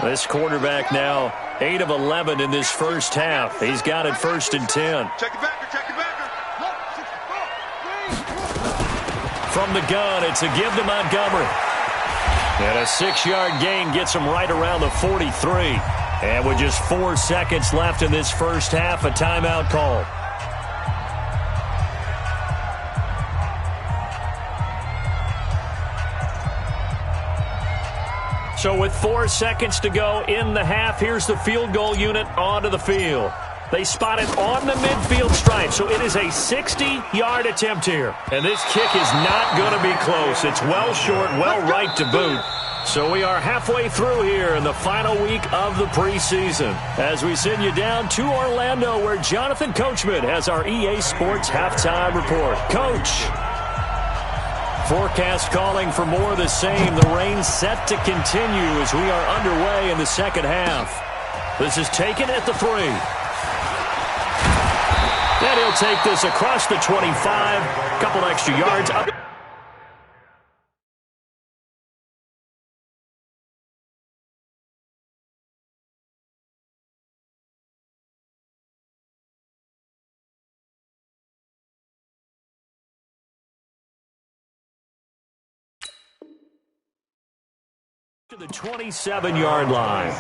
Speaker 5: This quarterback now 8 of 11 in this first half. He's got it 1st and 10.
Speaker 7: Check it backer.
Speaker 5: From the gun, it's a give to Montgomery. And a 6-yard gain gets him right around the 43. And with just 4 seconds left in this first half, a timeout call. So with 4 seconds to go in the half, here's the field goal unit onto the field. They spot it on the midfield stripe, so it is a 60-yard attempt here. And this kick is not going to be close. It's well short, well right to boot. So we are halfway through here in the final week of the preseason as we send you down to Orlando where Jonathan Coachman has our EA Sports Halftime Report. Coach. Forecast calling for more of the same. The rain set to continue as we are underway in the second half. This is taken at the 3. And he'll take this across the 25. A couple extra yards up. To the 27-yard line.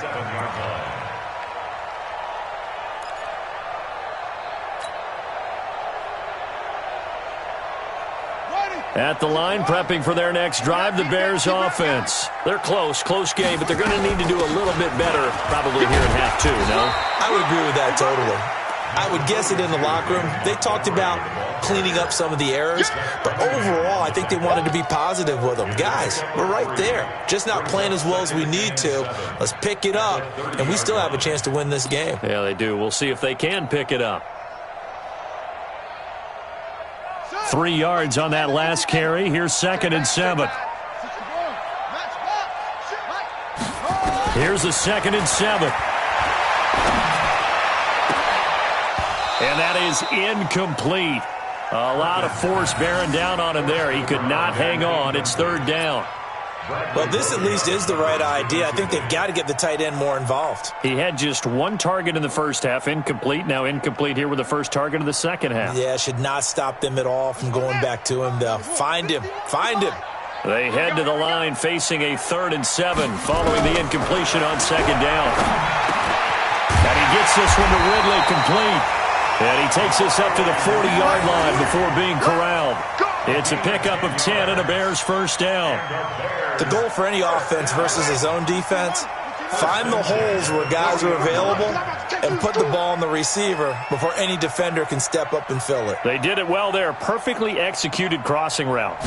Speaker 5: At the line, prepping for their next drive, the Bears offense. They're close game, but they're going to need to do a little bit better probably here in half 2, no?
Speaker 6: I would agree with that totally. I would guess it in the locker room. They talked about cleaning up some of the errors, but overall, I think they wanted to be positive with them. Guys, we're right there. Just not playing as well as we need to. Let's pick it up, and we still have a chance to win this game.
Speaker 5: Yeah, they do. We'll see if they can pick it up. 3 yards on that last carry. Here's 2nd and 7. Here's the 2nd and 7. And that is incomplete. A lot of force bearing down on him there. He could not hang on. It's 3rd down.
Speaker 6: Well, this at least is the right idea. I think they've got to get the tight end more involved.
Speaker 5: He had just 1 target in the first half, incomplete. Now incomplete here with the first target of the second half.
Speaker 6: Yeah, should not stop them at all from going back to him, though. Find him.
Speaker 5: They head to the line facing a 3rd and 7 following the incompletion on 2nd down. And he gets this one to Ridley complete. And he takes this up to the 40-yard line before being corralled. It's a pickup of 10 and a Bears first down.
Speaker 6: The goal for any offense versus his own defense, find the holes where guys are available and put the ball on the receiver before any defender can step up and fill it.
Speaker 5: They did it well there. Perfectly executed crossing route.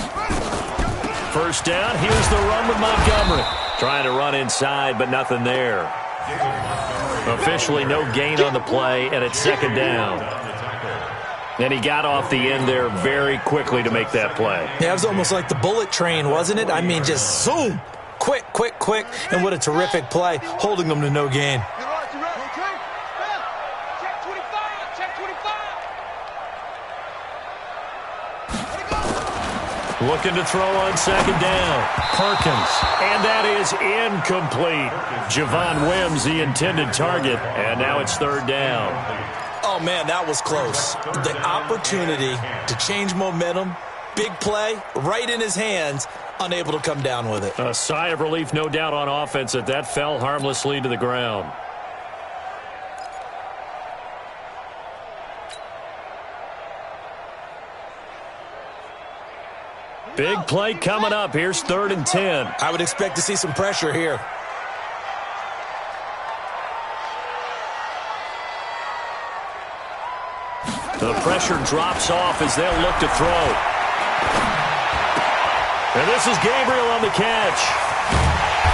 Speaker 5: First down, here's the run with Montgomery. Trying to run inside, but nothing there. Officially no gain on the play, and it's 2nd down. And he got off the end there very quickly to make that play.
Speaker 6: Yeah, it was almost like the bullet train, wasn't it? I mean, just zoom. Quick. And what a terrific play, holding them to no gain.
Speaker 5: Looking to throw on 2nd down. Perkins. And that is incomplete. Javon Wims, the intended target. And now it's 3rd down.
Speaker 6: Oh, man, that was close. The opportunity to change momentum, big play, right in his hands, unable to come down with it.
Speaker 5: A sigh of relief, no doubt, on offense that fell harmlessly to the ground. Big play coming up. Here's 3rd and 10.
Speaker 6: I would expect to see some pressure here.
Speaker 5: The pressure drops off as they'll look to throw. And this is Gabriel on the catch.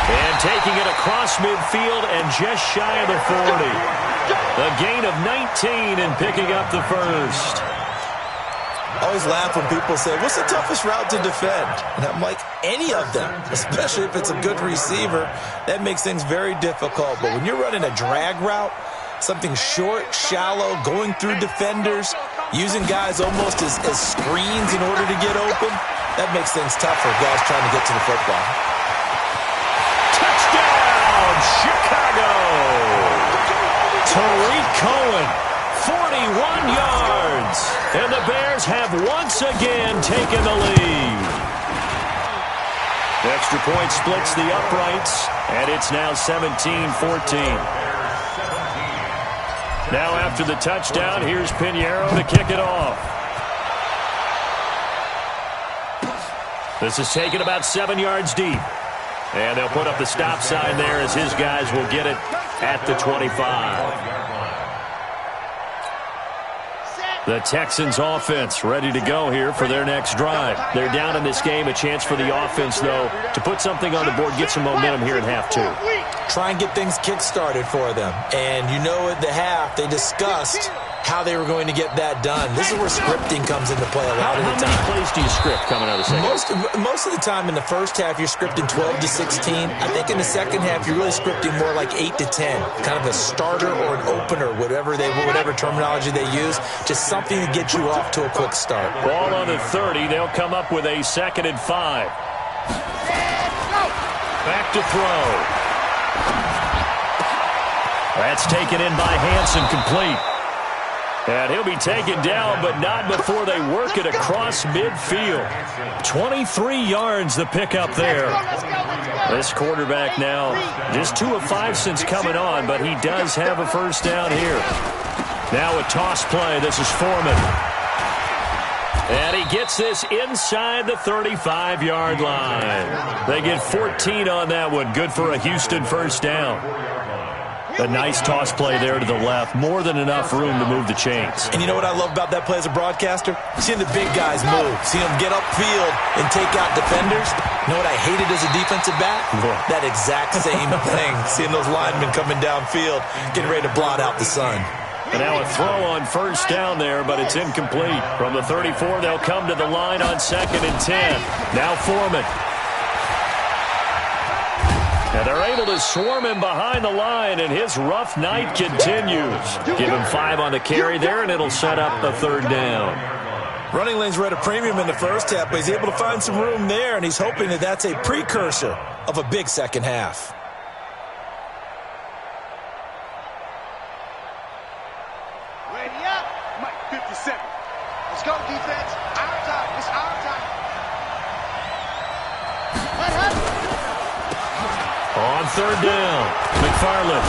Speaker 5: And taking it across midfield and just shy of the 40. A gain of 19 and picking up the first.
Speaker 6: I always laugh when people say, what's the toughest route to defend? And I'm like, any of them, especially if it's a good receiver. That makes things very difficult. But when you're running a drag route, something short, shallow, going through defenders, using guys almost as screens in order to get open, that makes things tough for guys trying to get to the football.
Speaker 5: Touchdown, Chicago! Tariq Cohen, 41 yards. And the Bears have once again taken the lead. The extra point splits the uprights, and it's now 17-14. Now after the touchdown, here's Pinheiro to kick it off. This is taken about 7 yards deep. And they'll put up the stop sign there as his guys will get it at the 25. The Texans offense ready to go here for their next drive. They're down in this game. A chance for the offense, though, to put something on the board, get some momentum here at half two.
Speaker 6: Try and get things kick-started for them. And you know at the half, they discussed how they were going to get that done. This is where scripting comes into play a lot of the time.
Speaker 5: How many plays do you script coming out of the second?
Speaker 6: Most of the time in the first half, you're scripting 12 to 16. I think in the second half, you're really scripting more like 8 to 10. Kind of a starter or an opener, whatever terminology they use. Just something to get you off to a quick start.
Speaker 5: Ball on the 30. They'll come up with a 2nd and 5. Back to throw. That's taken in by Hansen, complete. And he'll be taken down, but not before they work it across midfield. 23 yards the pickup there. This quarterback now just 2 of 5 since coming on, but he does have a first down here. Now a toss play. This is Foreman. And he gets this inside the 35-yard line. They get 14 on that one. Good for a Houston first down. A nice toss play there to the left. More than enough room to move the chains.
Speaker 6: And you know what I love about that play as a broadcaster? Seeing the big guys move. Seeing them get upfield and take out defenders. You know what I hated as a defensive back? That exact same thing. Seeing those linemen coming downfield, getting ready to blot out the sun.
Speaker 5: And now a throw on first down there, but it's incomplete. From the 34, they'll come to the line on 2nd and 10. Now Foreman. And they're able to swarm him behind the line, and his rough night continues. Give him 5 on the carry there, and it'll set up a 3rd down.
Speaker 6: Running lanes were at a premium in the first half, but he's able to find some room there, and he's hoping that that's a precursor of a big second half.
Speaker 7: Ready up. Mike, 57. Let's go, defense. Our time. It's our time.
Speaker 5: On 3rd down, McFarland.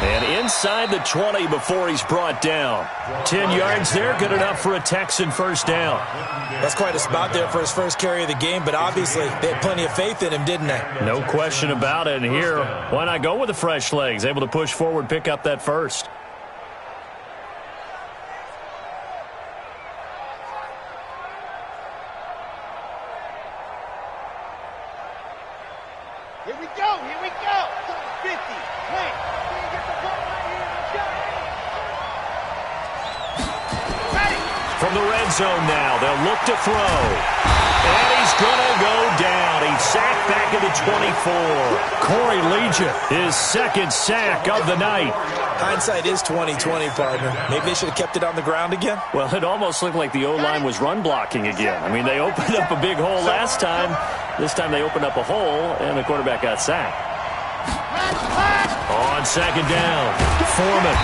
Speaker 5: And inside the 20 before he's brought down. 10 yards there, good enough for a Texan first down.
Speaker 6: That's quite a spot there for his first carry of the game, but obviously they had plenty of faith in him, didn't they?
Speaker 5: No question about it. And here, why not go with the fresh legs? Able to push forward, pick up that first.
Speaker 7: Here we go. 50. Wait. Get the ball right here. Let's go. Ready.
Speaker 5: From the red zone now, they'll look to throw. And he's going to go down. He's sacked back at the 24. Corey Legion, his 2nd sack of the night.
Speaker 6: Hindsight is 20/20, partner. Maybe they should have kept it on the ground again.
Speaker 5: Well, it almost looked like the O-line was run blocking again. I mean, they opened up a big hole last time. This time they opened up a hole, and the quarterback got sacked. On 2nd down, Foreman.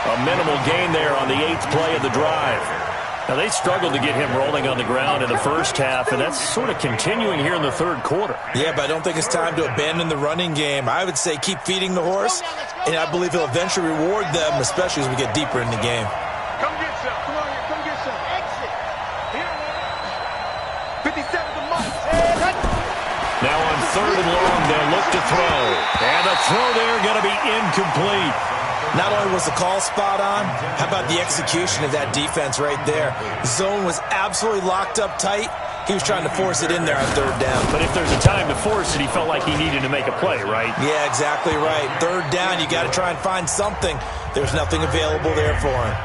Speaker 5: A minimal gain there on the 8th play of the drive. Now, they struggled to get him rolling on the ground in the first half, and that's sort of continuing here in the 3rd quarter.
Speaker 6: Yeah, but I don't think it's time to abandon the running game. I would say keep feeding the horse, and I believe he'll eventually reward them, especially as we get deeper in the game.
Speaker 7: Come get some. Come on here. Come get some. Exit. Here. 57 to Mike.
Speaker 5: Now on 3rd and long, they'll look to throw. And the throw there going to be incomplete.
Speaker 6: Not only was the call spot on, how about the execution of that defense right there? Zone was absolutely locked up tight. He was trying to force it in there on 3rd down.
Speaker 5: But if there's a time to force it, he felt like he needed to make a play, right?
Speaker 6: Yeah, exactly right. 3rd down, you got to try and find something. There's nothing available there for him.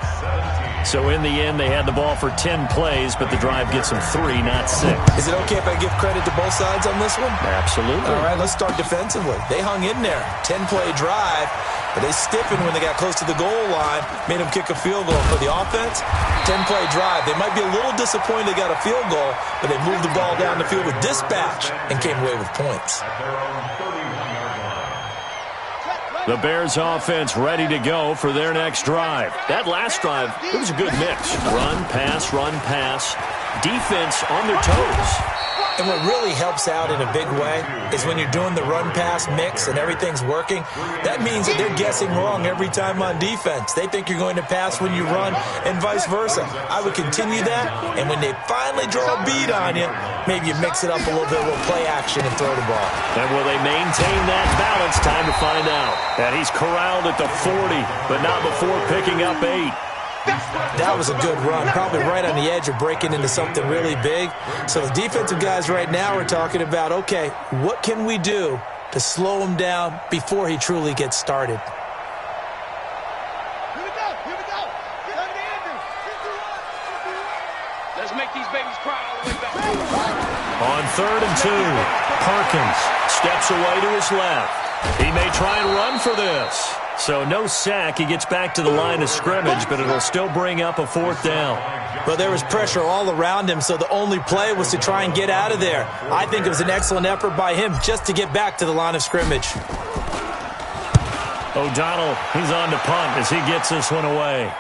Speaker 5: So in the end, they had the ball for 10 plays, but the drive gets them 3, not 6.
Speaker 6: Is it okay if I give credit to both sides on this one?
Speaker 5: Absolutely.
Speaker 6: All right, let's start defensively. They hung in there. 10-play drive, but they stiffened when they got close to the goal line, made them kick a field goal. For the offense, 10-play drive. They might be a little disappointed they got a field goal, but they moved the ball down the field with dispatch and came away with points.
Speaker 5: The Bears offense ready to go for their next drive. That last drive, it was a good mix. Run, pass, defense on their toes.
Speaker 6: And what really helps out in a big way is when you're doing the run-pass mix and everything's working, that means that they're guessing wrong every time on defense. They think you're going to pass when you run and vice versa. I would continue that, and when they finally draw a beat on you, maybe you mix it up a little bit, a little play action, and throw the ball.
Speaker 5: And will they maintain that balance? Time to find out. And he's corralled at the 40, but not before picking up 8.
Speaker 6: That was a good run, probably right on the edge of breaking into something really big. So the defensive guys right now are talking about, okay, what can we do to slow him down before he truly gets started?
Speaker 7: Here we go. Let's make these babies cry all the way back.
Speaker 5: On 3rd and 2, Perkins steps away to his left. He may try and run for this. So no sack. He gets back to the line of scrimmage, but it'll still bring up a 4th down.
Speaker 6: But there was pressure all around him, so the only play was to try and get out of there. I think it was an excellent effort by him just to get back to the line of scrimmage.
Speaker 5: O'Donnell, he's on to punt as he gets this one away.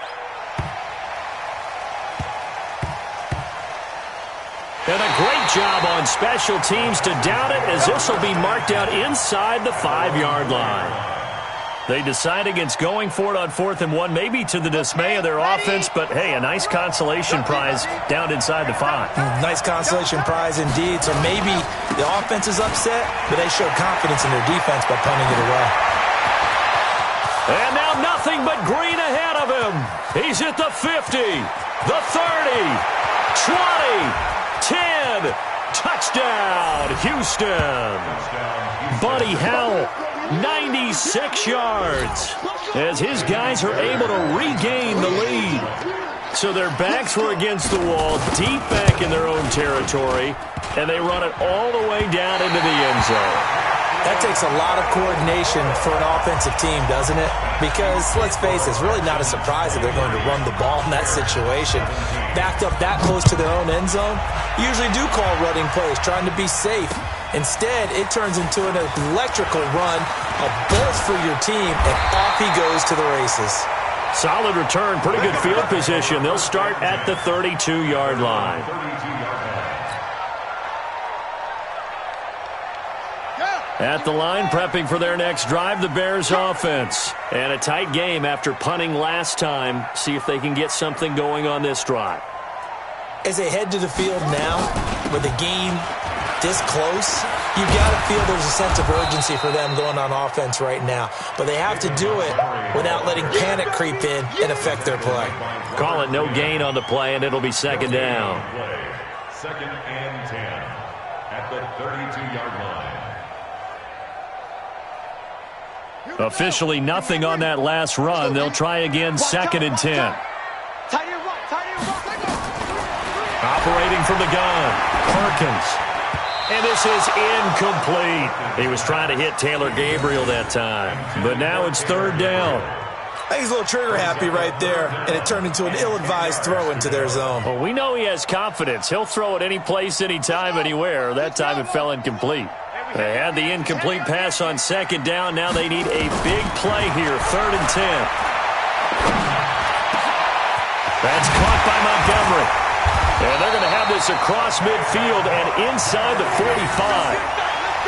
Speaker 5: And a great job on special teams to down it, as this will be marked out inside the 5-yard line. They decide against going for it on 4th and 1, maybe to the dismay of their offense, but hey, a nice consolation prize down inside the 5.
Speaker 6: Nice consolation prize indeed. So maybe the offense is upset, but they showed confidence in their defense by punting it away.
Speaker 5: And now nothing but green ahead of him. He's at the 50, the 30, 20, 10. Touchdown, Houston. Buddy Howell, 96 yards, as his guys are able to regain the lead. So their backs were against the wall, deep back in their own territory, and they run it all the way down into the end zone.
Speaker 6: That takes a lot of coordination for an offensive team, doesn't it? Because, let's face it, it's really not a surprise that they're going to run the ball in that situation. Backed up that close to their own end zone, usually do call running plays, trying to be safe. Instead, it turns into an electrical run, a bolt for your team, and off he goes to the races.
Speaker 5: Solid return, pretty good field position. They'll start at the 32-yard line. At the line, prepping for their next drive, the Bears offense. And a tight game after punting last time. See if they can get something going on this drive.
Speaker 6: As they head to the field now, with the game this close, you've got to feel there's a sense of urgency for them going on offense right now. But they have to do it without letting panic creep in and affect their play.
Speaker 5: Call it no gain on the play, and it'll be 2nd down.
Speaker 8: 2nd and 10 at the 32-yard line.
Speaker 5: Officially nothing on that last run. They'll try again, 2nd and 10. Operating from the gun, Perkins. And this is incomplete. He was trying to hit Taylor Gabriel that time. But now it's 3rd down.
Speaker 6: I think he's a little trigger happy right there, and it turned into an ill-advised throw into their zone.
Speaker 5: Well, we know he has confidence. He'll throw it any place, anytime, anywhere. That time it fell incomplete. They had the incomplete pass on 2nd down. Now they need a big play here, 3rd and 10. That's caught by Montgomery. And they're going to have this across midfield and inside the 45.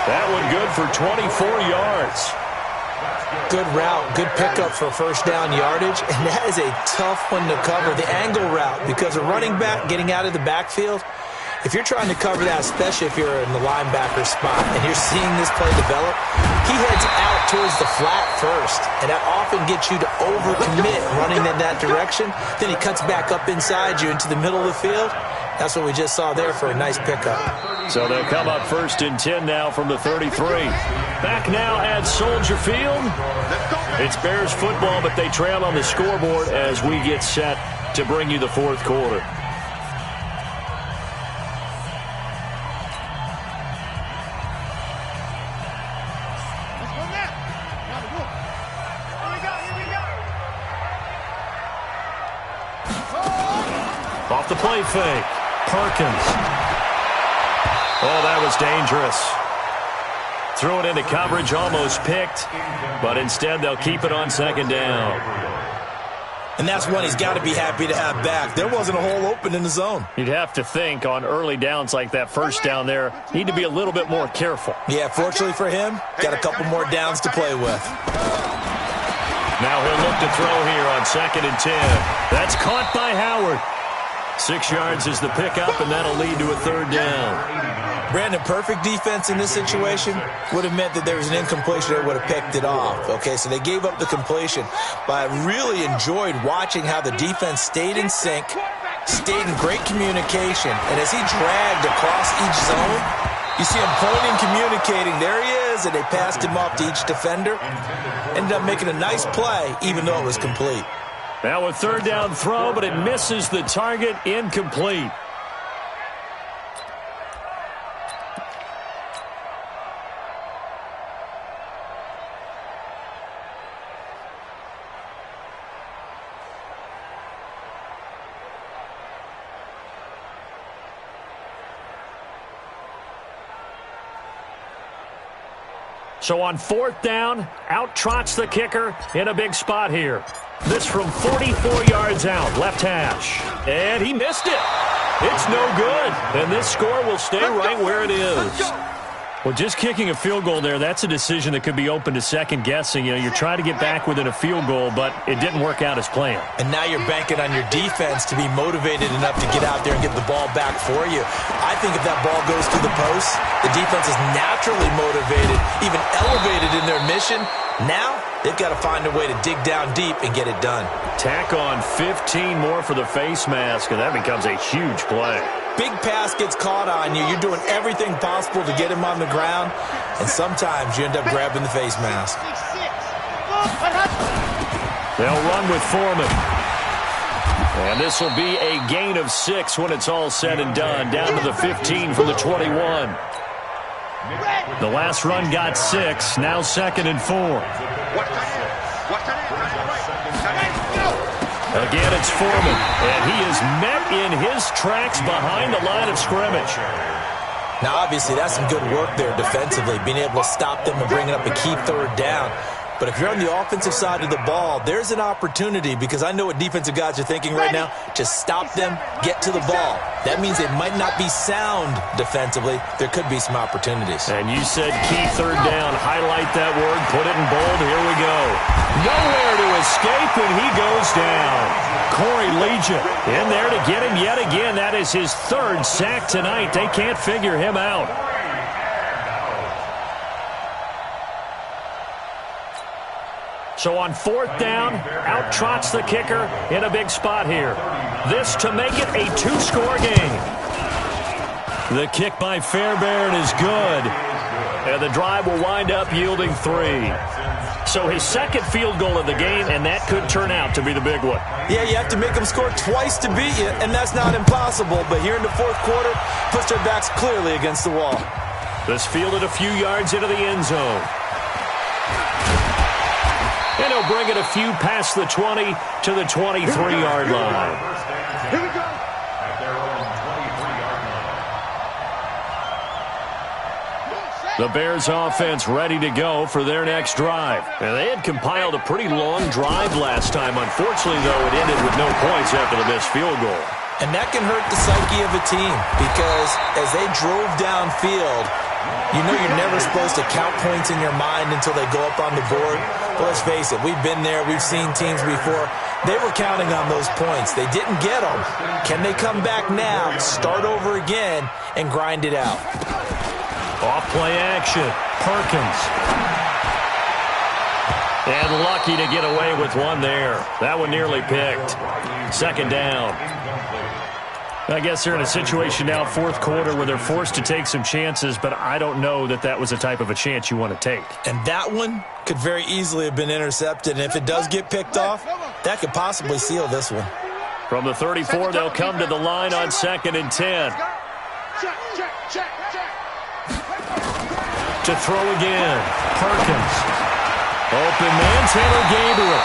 Speaker 5: That one good for 24 yards.
Speaker 6: Good route, good pickup for 1st down yardage, and that is a tough one to cover, the angle route, because a running back getting out of the backfield, if you're trying to cover that, especially if you're in the linebacker spot and you're seeing this play develop, he heads out towards the flat first, and that often gets you to overcommit running in that direction. Then he cuts back up inside you into the middle of the field. That's what we just saw there for a nice pickup.
Speaker 5: So they'll come up 1st and 10 now from the 33. Back now at Soldier Field. It's Bears football, but they trail on the scoreboard as we get set to bring you the 4th quarter. Off the play fake, Perkins. Oh, that was dangerous. Threw it into coverage, almost picked, but instead they'll keep it on 2nd down.
Speaker 6: And that's one he's got to be happy to have back. There wasn't a hole open in the zone.
Speaker 5: You'd have to think on early downs like that first down there, need to be a little bit more careful.
Speaker 6: Yeah, fortunately for him, got a couple more downs to play with.
Speaker 5: Now he'll look to throw here on 2nd and 10. That's caught by Howard. 6 yards is the pickup, and that'll lead to a 3rd down.
Speaker 6: Brandon, perfect defense in this situation would have meant that there was an incompletion that would have picked it off. Okay, so they gave up the completion, but I really enjoyed watching how the defense stayed in sync, stayed in great communication, and as he dragged across each zone, you see him pointing, communicating. There he is, and they passed him off to each defender. Ended up making a nice play, even though it was complete.
Speaker 5: Now a 3rd down throw, but it misses the target, incomplete. So on 4th down, out trots the kicker in a big spot here. This from 44 yards out, left hash. And he missed it. It's no good. And this score will stay right where it is. Well, just kicking a field goal there, that's a decision that could be open to second guessing. You know, you're trying to get back within a field goal, but it didn't work out as planned.
Speaker 6: And now you're banking on your defense to be motivated enough to get out there and get the ball back for you. I think if that ball goes through the post, the defense is naturally motivated, even elevated in their mission. Now, they've got to find a way to dig down deep and get it done.
Speaker 5: Tack on 15 more for the face mask, and that becomes a huge play.
Speaker 6: Big pass gets caught on you. You're doing everything possible to get him on the ground, and sometimes you end up grabbing the face mask.
Speaker 5: They'll run with Foreman. And this will be a gain of 6 when it's all said and done, down to the 15 from the 21. The last run got 6, now 2nd and 4. Again, it's Foreman, and he is met in his tracks behind the line of scrimmage.
Speaker 6: Now, obviously, that's some good work there defensively, being able to stop them and bringing up a key 3rd down. But if you're on the offensive side of the ball, there's an opportunity, because I know what defensive guys are thinking right now. Just stop them, get to the ball. That means they might not be sound defensively. There could be some opportunities.
Speaker 5: And you said key 3rd down. Highlight that word. Put it in bold. Here we go. Nowhere to escape, and he goes down. Corey Legion in there to get him yet again. That is his 3rd sack tonight. They can't figure him out. So on 4th down, out trots the kicker in a big spot here. This to make it a 2-score game. The kick by Fairbairn is good. And the drive will wind up yielding 3. So his 2nd field goal of the game, and that could turn out to be the big one.
Speaker 6: Yeah, you have to make them score twice to beat you, and that's not impossible. But here in the 4th quarter, puts their backs clearly against the wall.
Speaker 5: This fielded a few yards into the end zone. And he'll bring it a few past the 20 to the 23-yard line.
Speaker 7: Here we go.
Speaker 8: At their own 23-yard line.
Speaker 5: The Bears offense ready to go for their next drive. And they had compiled a pretty long drive last time. Unfortunately, though, it ended with no points after the missed field goal.
Speaker 6: And that can hurt the psyche of a team, because as they drove downfield, you know you're never supposed to count points in your mind until they go up on the board. But let's face it, we've been there. We've seen teams before. They were counting on those points. They didn't get them. Can they come back now, start over again, and grind it out?
Speaker 5: Off-play action. Perkins. And lucky to get away with one there. That one nearly picked. 2nd down. I guess they're in a situation now, 4th quarter, where they're forced to take some chances, but I don't know that that was the type of a chance you want to take.
Speaker 6: And that one could very easily have been intercepted, and if it does get picked off, that could possibly seal this one.
Speaker 5: From the 34, they'll come to the line on 2nd and 10. To throw again, Perkins. Open man, Taylor Gabriel.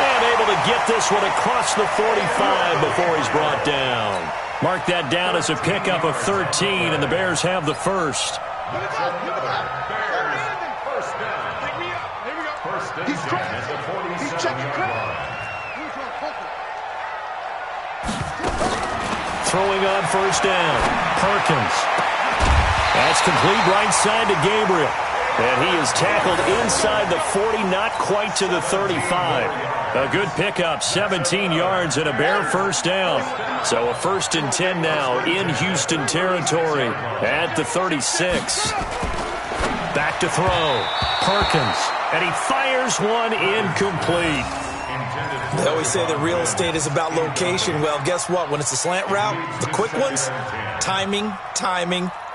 Speaker 5: And able to get this one across the 45 before he's brought down. Mark that down as a pickup of 13, and the Bears have the 1st.
Speaker 8: First down at the 47-yard line.
Speaker 5: throwing on first down. Perkins. That's complete right side to Gabriel. And he is tackled inside the 40, not quite to the 35. A good pickup, 17 yards and a Bear first down. So a 1st and 10 now in Houston territory at the 36. Back to throw. Perkins. And he fires one incomplete.
Speaker 6: They always say that real estate is about location. Well, guess what? When it's a slant route, the quick ones, timing.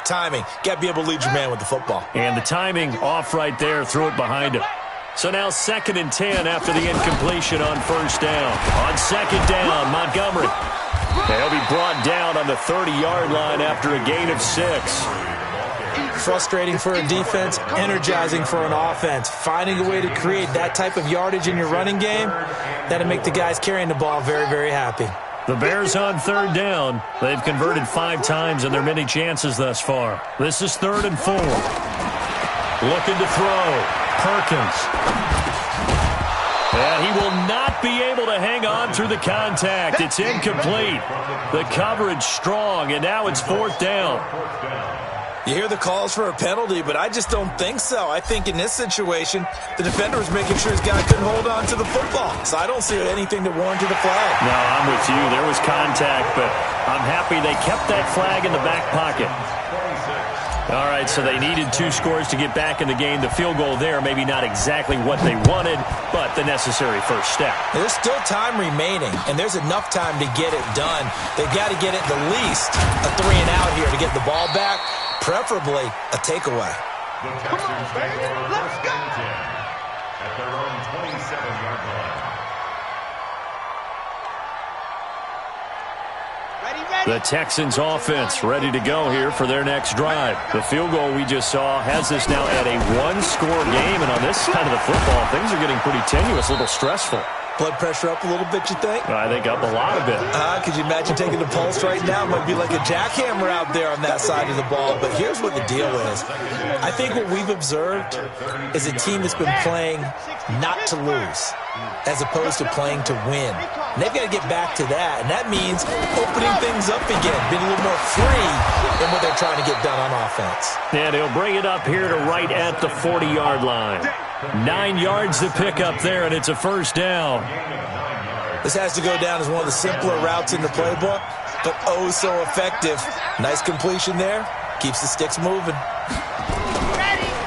Speaker 6: Got to be able to lead your man with the football.
Speaker 5: And the timing off right there, threw it behind him. So now 2nd and 10 after the incompletion on first down. On 2nd down, Montgomery. He'll be brought down on the 30-yard line after a gain of 6.
Speaker 6: Frustrating for a defense, energizing for an offense. Finding a way to create that type of yardage in your running game, that'll make the guys carrying the ball very, very happy.
Speaker 5: The Bears on 3rd down. They've converted 5 times in their many chances thus far. This is 3rd and 4. Looking to throw. Perkins. And he will not be able to hang on through the contact. It's incomplete. The coverage strong, and now it's 4th down.
Speaker 6: You hear the calls for a penalty, but I just don't think so. I think in this situation, the defender was making sure his guy couldn't hold on to the football. So I don't see anything to warrant a flag.
Speaker 5: No, I'm with you. There was contact, but I'm happy they kept that flag in the back pocket. All right, so they needed 2 scores to get back in the game. The field goal there, maybe not exactly what they wanted, but the necessary first step.
Speaker 6: There's still time remaining, and there's enough time to get it done. They've got to get it the least a 3 and out here to get the ball back, preferably a takeaway.
Speaker 8: The Texans score first and 10 at their own 27-yard line.
Speaker 5: The Texans offense ready to go here for their next drive. The field goal we just saw has us now at a 1-score game, and on this side of the football, things are getting pretty tenuous, a little stressful.
Speaker 6: Blood pressure up a little bit, you think?
Speaker 5: I think up a lot of it.
Speaker 6: Could you imagine taking the pulse right now? It might be like a jackhammer out there on that side of the ball. But here's what the deal is. I think what we've observed is a team that's been playing not to lose as opposed to playing to win. And they've got to get back to that. And that means opening things up again, being a little more free than what they're trying to get done on offense.
Speaker 5: And he'll bring it up here to right at the 40-yard line. 9 yards to pick up there, and it's a first down.
Speaker 6: This has to go down as one of the simpler routes in the playbook, but oh so effective. Nice completion there. Keeps the sticks moving.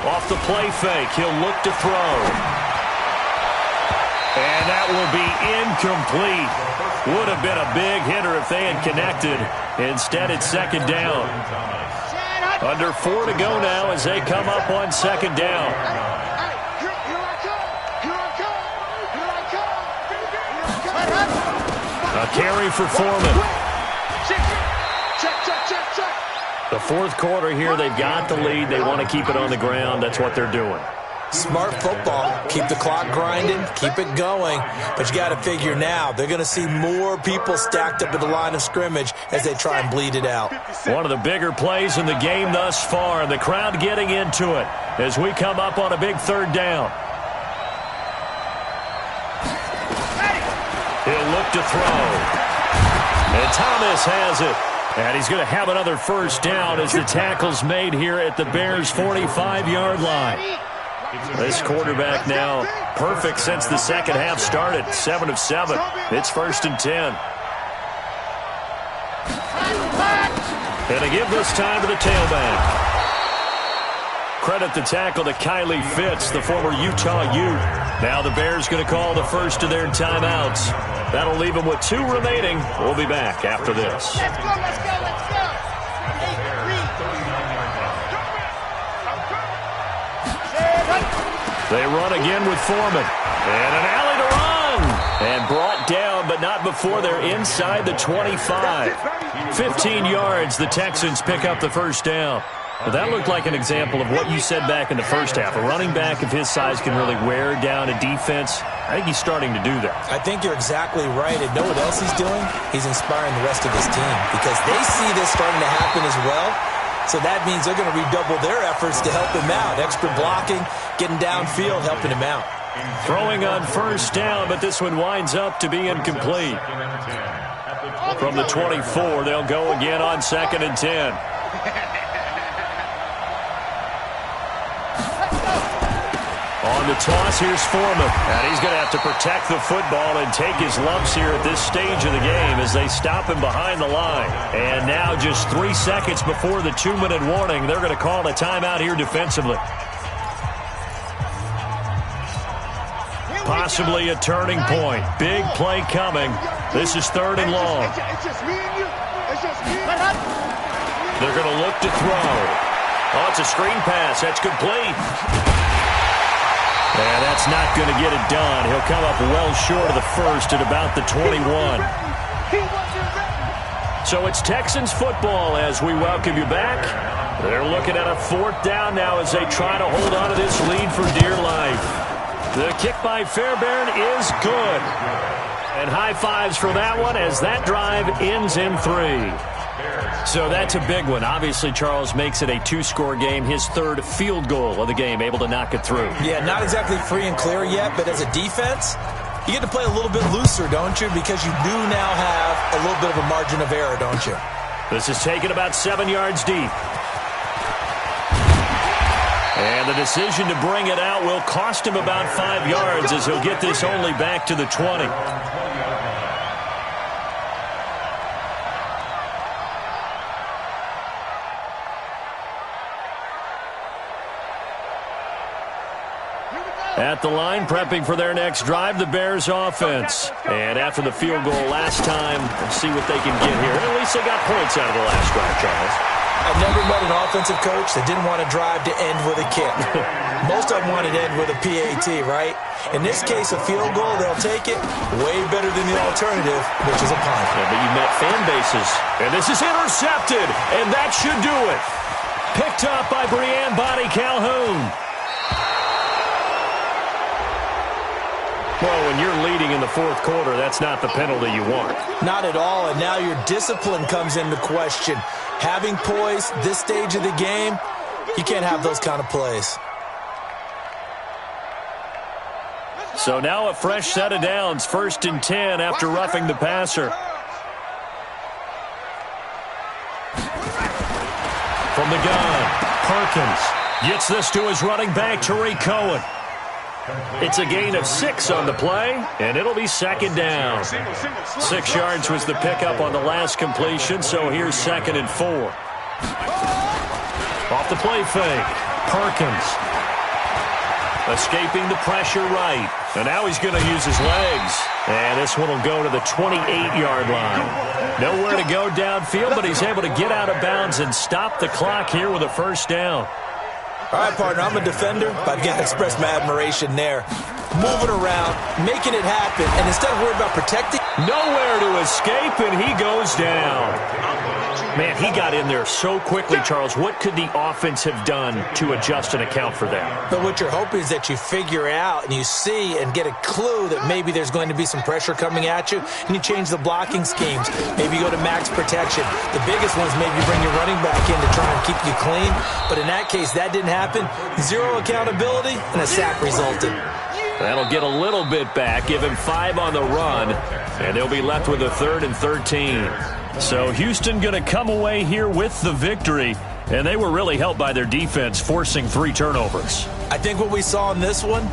Speaker 5: Off the play fake, he'll look to throw. And that will be incomplete. Would have been a big hitter if they had connected. Instead, it's 2nd down. Under 4 to go now as they come up on 2nd down. A carry for Foreman. The 4th quarter here, they've got the lead. They want to keep it on the ground. That's what they're doing.
Speaker 6: Smart football. Keep the clock grinding. Keep it going. But you got to figure now, they're going to see more people stacked up at the line of scrimmage as they try and bleed it out.
Speaker 5: One of the bigger plays in the game thus far. The crowd getting into it as we come up on a big 3rd down. He'll look to throw. And Thomas has it. And he's going to have another first down as the tackle's made here at the Bears' 45-yard line. This quarterback now perfect since the second half started. 7 of 7. It's 1st and 10. And they give this time to the tailback. Credit the tackle to Kylie Fitz, the former Utah Ute. Now the Bears going to call the first of their timeouts. That'll leave them with 2 remaining. We'll be back after this.
Speaker 7: Let's go, let's go, let's go.
Speaker 5: They run again with Foreman. And an alley to run. And brought down, but not before they're inside the 25. 15 yards, the Texans pick up the first down. But that looked like an example of what you said back in the first half. A running back of his size can really wear down a defense. I think he's starting to do that.
Speaker 6: I think you're exactly right. And know what else he's doing? He's inspiring the rest of his team because they see this starting to happen as well. So that means they're going to redouble their efforts to help him out. Extra blocking, getting downfield, helping him out.
Speaker 5: Throwing on first down, but this one winds up to be incomplete. From the 24, they'll go again on 2nd and 10. On the toss, here's Foreman. And he's going to have to protect the football and take his lumps here at this stage of the game as they stop him behind the line. And now just 3 seconds before the 2-minute warning, they're going to call a timeout here defensively. Possibly a turning point. Big play coming. This is 3rd and long. They're going to look to throw. Oh, it's a screen pass. That's complete. And that's not going to get it done. He'll come up well short of the first at about the 21. So it's Texans football as we welcome you back. They're looking at a 4th down now as they try to hold on to this lead for dear life. The kick by Fairbairn is good. And high fives for that one as that drive ends in 3. So that's a big one. Obviously, Charles makes it a 2-score game. His 3rd field goal of the game, able to knock it through.
Speaker 6: Yeah, not exactly free and clear yet, but as a defense, you get to play a little bit looser, don't you? Because you do now have a little bit of a margin of error, don't you?
Speaker 5: This is taken about 7 yards deep. And the decision to bring it out will cost him about 5 yards as he'll get this only back to the 20. At the line, prepping for their next drive, the Bears offense. And after the field goal last time, let's see what they can get here. At least they got points out of the last drive, Charles.
Speaker 6: I've never met an offensive coach that didn't want a drive to end with a kick. Most of them wanted to end with a PAT, right? In this case, a field goal, they'll take it way better than the alternative, which is a punt.
Speaker 5: Yeah, but you met fan bases. And this is intercepted, and that should do it. Picked up by Breanne Bonnie Calhoun. Well, when you're leading in the 4th quarter, that's not the penalty you want.
Speaker 6: Not at all, and now your discipline comes into question. Having poise this stage of the game, you can't have those kind of plays.
Speaker 5: So now a fresh set of downs, 1st and 10 after roughing the passer. From the gun, Perkins gets this to his running back, Tariq Cohen. It's a gain of 6 on the play, and it'll be 2nd down. 6 yards was the pickup on the last completion, so here's 2nd and 4. Off the play fake, Perkins. Escaping the pressure right, and now he's going to use his legs. And this one will go to the 28-yard line. Nowhere to go downfield, but he's able to get out of bounds and stop the clock here with a 1st down.
Speaker 6: All right, partner, I'm a defender, but I've got to express my admiration there. Moving around, making it happen, and instead of worrying about protecting...
Speaker 5: Nowhere to escape, and he goes down. Man, he got in there so quickly, Charles. What could the offense have done to adjust and account for that?
Speaker 6: But what you're hoping is that you figure out and you see and get a clue that maybe there's going to be some pressure coming at you, and you change the blocking schemes. Maybe you go to max protection. The biggest one is maybe you bring your running back in to try and keep you clean. But in that case, that didn't happen. 0 accountability, and a sack resulted.
Speaker 5: That'll get a little bit back, give him 5 on the run, and they'll be left with a 3rd and 13. So Houston going to come away here with the victory, and they were really helped by their defense, forcing 3 turnovers.
Speaker 6: I think what we saw in this one,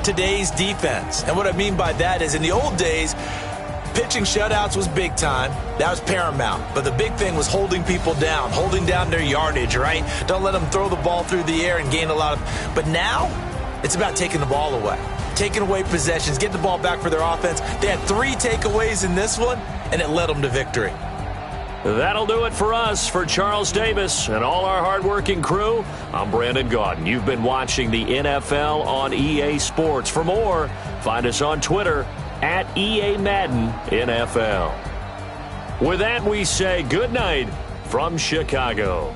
Speaker 6: today's defense. And what I mean by that is in the old days, pitching shutouts was big time. That was paramount. But the big thing was holding people down, holding down their yardage, right? Don't let them throw the ball through the air and gain a lot of... But now, it's about taking the ball away. Taking away possessions, getting the ball back for their offense. They had 3 takeaways in this one, and it led them to victory.
Speaker 5: That'll do it for us. For Charles Davis and all our hardworking crew, I'm Brandon Gaudin. You've been watching the NFL on EA Sports. For more, find us on Twitter at EA Madden NFL. With that, we say good night from Chicago.